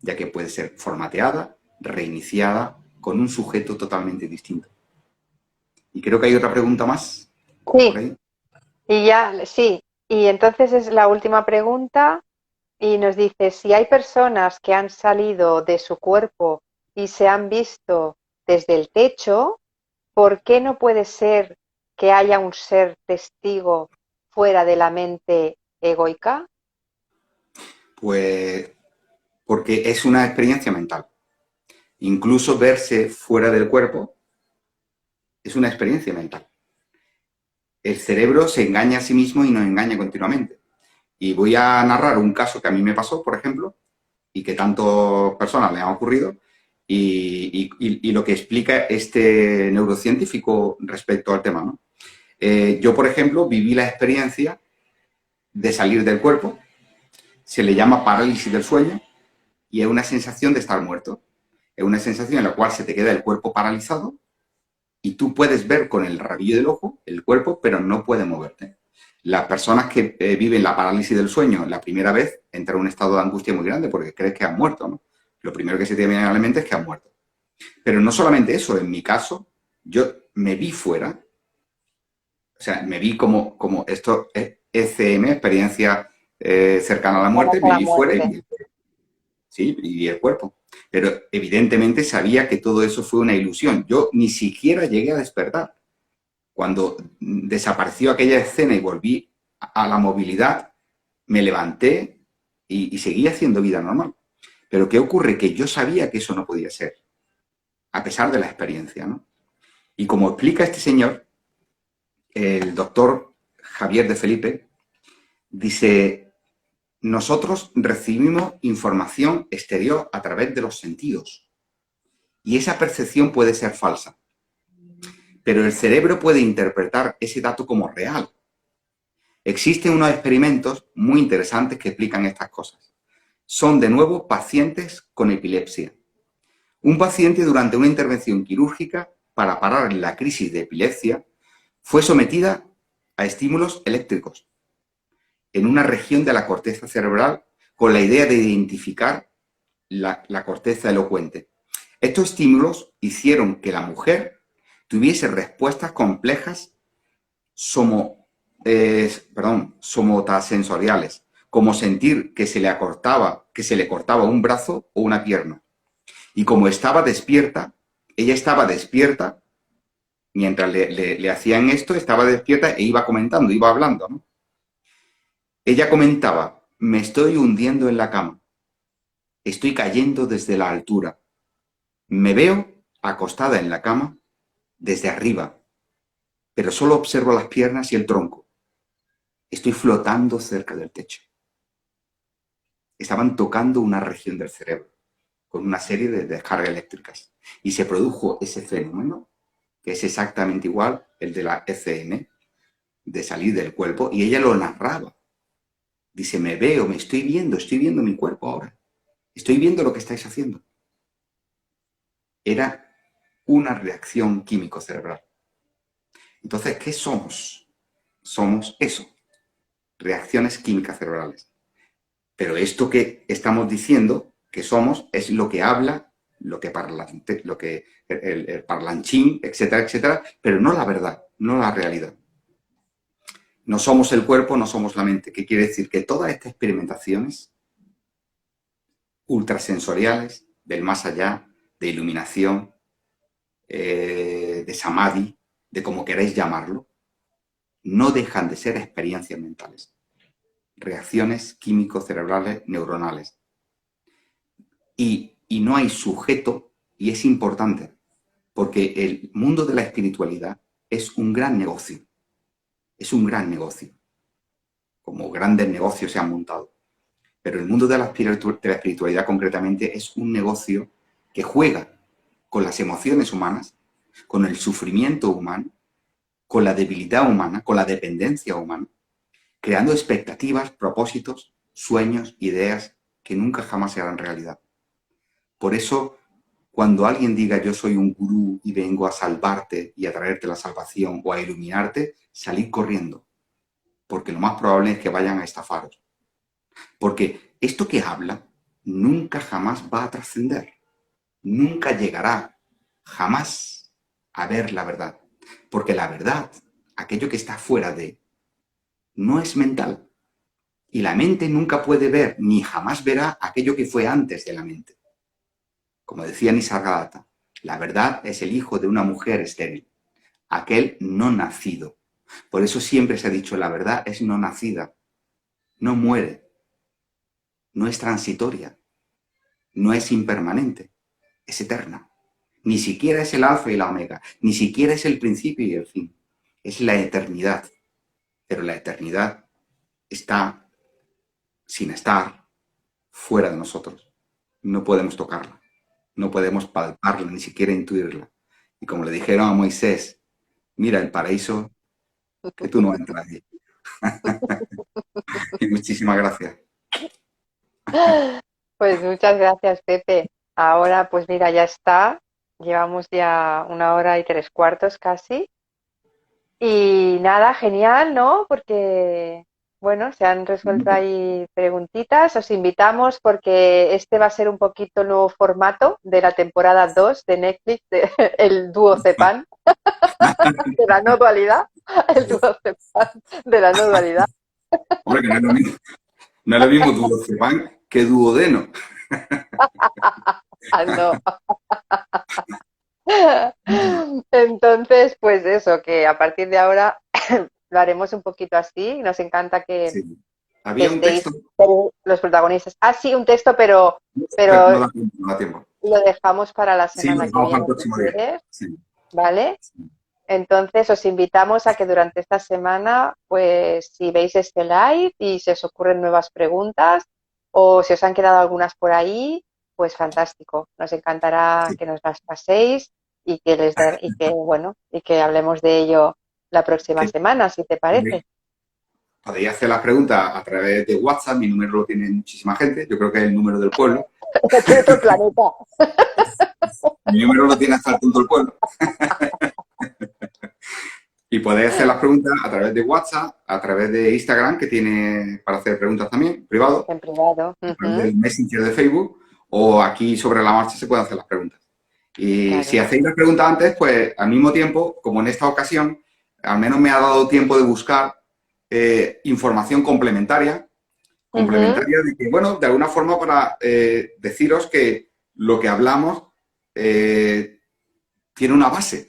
ya que puede ser formateada, reiniciada, con un sujeto totalmente distinto. Y creo que hay otra pregunta más. Sí, Por ahí. sí. Y entonces es la última pregunta y nos dice, si hay personas que han salido de su cuerpo y se han visto desde el techo, ¿por qué no puede ser que haya un ser testigo fuera de la mente egoica? Pues porque es una experiencia mental. Incluso verse fuera del cuerpo es una experiencia mental. El cerebro se engaña a sí mismo y nos engaña continuamente. Y voy a narrar un caso que a mí me pasó, por ejemplo, y que tantas personas le han ocurrido, y lo que explica este neurocientífico respecto al tema, ¿no? Yo, por ejemplo, viví la experiencia de salir del cuerpo, se le llama parálisis del sueño, y es una sensación de estar muerto. Es una sensación en la cual se te queda el cuerpo paralizado y tú puedes ver con el rabillo del ojo el cuerpo, pero no puedes moverte. Las personas que viven la parálisis del sueño la primera vez entran en un estado de angustia muy grande porque crees que han muerto, ¿no? Lo primero que se te viene a la mente es que han muerto. Pero no solamente eso, en mi caso, yo me vi fuera, o sea, me vi como esto es ECM, experiencia cercana a la muerte, me La vi fuera muerte. sí, y vi el cuerpo. Pero evidentemente sabía que todo eso fue una ilusión. Yo ni siquiera llegué a despertar. Cuando desapareció aquella escena y volví a la movilidad, me levanté y seguí haciendo vida normal. Pero ¿qué ocurre? Que yo sabía que eso no podía ser, a pesar de la experiencia, ¿no? Y como explica este señor, el doctor Javier de Felipe, dice, nosotros recibimos información exterior a través de los sentidos y esa percepción puede ser falsa, pero el cerebro puede interpretar ese dato como real. Existen unos experimentos muy interesantes que explican estas cosas. Son, de nuevo, pacientes con epilepsia. Un paciente durante una intervención quirúrgica para parar la crisis de epilepsia fue sometida a estímulos eléctricos en una región de la corteza cerebral con la idea de identificar la corteza elocuente. Estos estímulos hicieron que la mujer tuviese respuestas complejas somatasensoriales, como sentir que se le cortaba un brazo o una pierna. Y como estaba despierta, ella estaba despierta, mientras le hacían esto, estaba despierta e iba comentando, iba hablando, ¿no? Ella comentaba, me estoy hundiendo en la cama, estoy cayendo desde la altura, me veo acostada en la cama desde arriba, pero solo observo las piernas y el tronco. Estoy flotando cerca del techo. Estaban tocando una región del cerebro con una serie de descargas eléctricas y se produjo ese fenómeno que es exactamente igual el de la ECM, de salir del cuerpo, y ella lo narraba. Dice, me veo, me estoy viendo mi cuerpo ahora. Estoy viendo lo que estáis haciendo. Era una reacción químico-cerebral. Entonces, ¿qué somos? Somos eso, reacciones químicas cerebrales. Pero esto que estamos diciendo que somos es lo que habla, el parlanchín, etcétera, etcétera, pero no la verdad, no la realidad. No somos el cuerpo, no somos la mente. ¿Qué quiere decir? Que todas estas experimentaciones ultrasensoriales, del más allá, de iluminación, de samadhi, de como queráis llamarlo, no dejan de ser experiencias mentales, reacciones químico-cerebrales neuronales. Y no hay sujeto, y es importante, porque el mundo de la espiritualidad es un gran negocio. Es un gran negocio. Como grandes negocios se han montado. Pero el mundo de la espiritualidad concretamente es un negocio que juega con las emociones humanas, con el sufrimiento humano, con la debilidad humana, con la dependencia humana, creando expectativas, propósitos, sueños, ideas que nunca jamás se harán realidad. Por eso, cuando alguien diga yo soy un gurú y vengo a salvarte y a traerte la salvación o a iluminarte, salid corriendo, porque lo más probable es que vayan a estafaros. Porque esto que habla nunca jamás va a trascender, nunca llegará jamás a ver la verdad, porque la verdad, aquello que está fuera de, no es mental, y la mente nunca puede ver ni jamás verá aquello que fue antes de la mente. Como decía Nisargadatta, la verdad es el hijo de una mujer estéril, aquel no nacido. Por eso siempre se ha dicho, la verdad es no nacida, no muere, no es transitoria, no es impermanente, es eterna. Ni siquiera es el alfa y la omega, ni siquiera es el principio y el fin, es la eternidad. Pero la eternidad está sin estar fuera de nosotros. No podemos tocarla. No podemos palparla, ni siquiera intuirla. Y como le dijeron a Moisés, mira el paraíso, que tú no entras allí. Y muchísimas gracias. Pues muchas gracias, Pepe. Ahora, pues mira, ya está. Llevamos ya 1 hora y 3 cuartos casi. Y nada, genial, ¿no? Porque, bueno, se han resuelto ahí preguntitas. Os invitamos porque este va a ser un poquito el nuevo formato de la temporada 2 de Netflix, el dúo Cepan, de la no dualidad. El dúo Cepan de la no dualidad. Hombre, que no es lo mismo duocepan que duodeno. Ah, no. Entonces, pues eso, que a partir de ahora lo haremos un poquito así. Nos encanta Sí. que Había un estéis texto, los protagonistas. Ah, sí, un texto, pero no pero da tiempo, no da tiempo. lo dejamos para la Sí, lo semana que dejamos para viene, el si próximo día. quieres, Sí, ¿vale? sí. Entonces os invitamos a que durante esta semana, pues si veis este live y se os ocurren nuevas preguntas o si os han quedado algunas por ahí, pues fantástico. Nos encantará Sí. que nos las paséis y que y que bueno, y que hablemos de ello la próxima Que semana, si te parece. podéis hacer las preguntas a través de WhatsApp. Mi número lo tiene muchísima gente. Yo creo que es el número del pueblo. Tiene todo el planeta. Mi número lo tiene hasta el punto del pueblo. Y podéis hacer las preguntas a través de WhatsApp, a través de Instagram, que tiene para hacer preguntas también, privado, En privado. a través Ujú, del Messenger de Facebook, o aquí sobre la marcha se pueden hacer las preguntas. Y si claro. hacéis las preguntas antes, pues al mismo tiempo, como en esta ocasión, al menos me ha dado tiempo de buscar información Ujú, complementaria de que, bueno, de alguna forma para deciros que lo que hablamos tiene una base.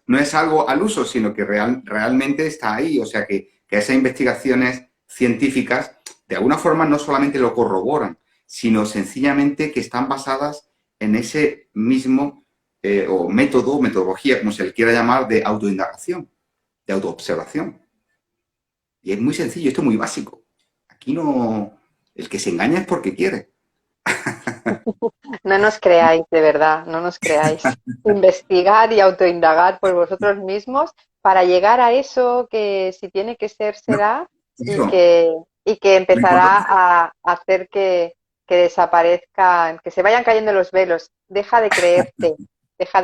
No es algo al uso, sino que realmente está ahí. O sea, que esas investigaciones científicas, de alguna forma, no solamente lo corroboran, sino sencillamente que están basadas en ese mismo o método, metodología, como se le quiera llamar, de autoindagación, de autoobservación. Y es muy sencillo, esto es muy básico. Aquí no... El que se engaña es porque quiere. no nos creáis, de verdad, no nos creáis. Investigar y autoindagar por vosotros mismos para llegar a eso que si tiene que ser, No, será y eso, y que lo empezará importante a hacer que desaparezcan, que se vayan cayendo los velos. Deja de creerte, deja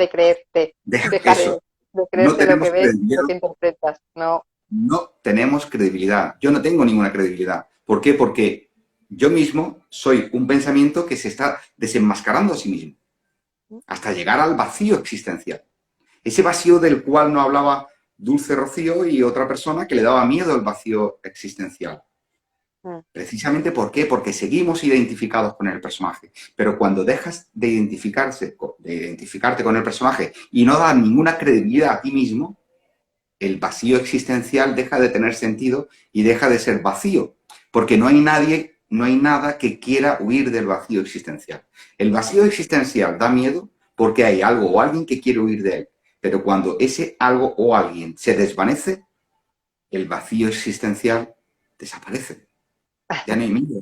deja eso. de No creerte lo que tenemos ves y credibilidad. lo que interpretas. No. No tenemos credibilidad. Yo no tengo ninguna credibilidad. ¿Por qué? Porque yo mismo soy un pensamiento que se está desenmascarando a sí mismo, hasta llegar al vacío existencial. Ese vacío del cual no hablaba Dulce Rocío y otra persona que le daba miedo al vacío existencial. Mm. Precisamente ¿por qué? Porque seguimos identificados con el personaje. Pero cuando dejas de identificarte con el personaje y no das ninguna credibilidad a ti mismo, el vacío existencial deja de tener sentido y deja de ser vacío, porque no hay nada que quiera huir del vacío existencial. El vacío existencial da miedo porque hay algo o alguien que quiere huir de él, pero cuando ese algo o alguien se desvanece, el vacío existencial desaparece. Ya no hay miedo.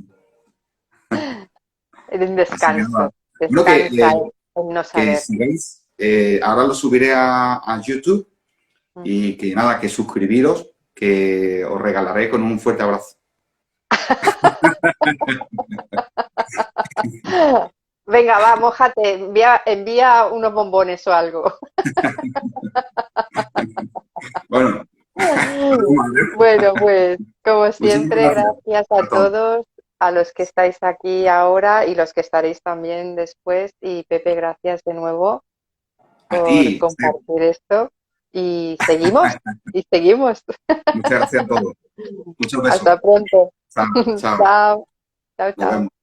En un Así que descanso. nada. Bueno, Descansa en no que saber. sigáis, ahora lo subiré a YouTube y que nada, que suscribiros, que os regalaré con un fuerte abrazo. Venga, va, mójate, envía unos bombones o algo. Bueno, Bueno, pues como muchísimas siempre, gracias gracias a a todos. todos, a los que estáis aquí ahora y los que estaréis también después. Y Pepe, gracias de nuevo A por ti, compartir esto. Y seguimos, y seguimos. muchas gracias a todos. Muchos besos. Hasta pronto. Chao, chao. Chao, chao, Nos vemos. chao.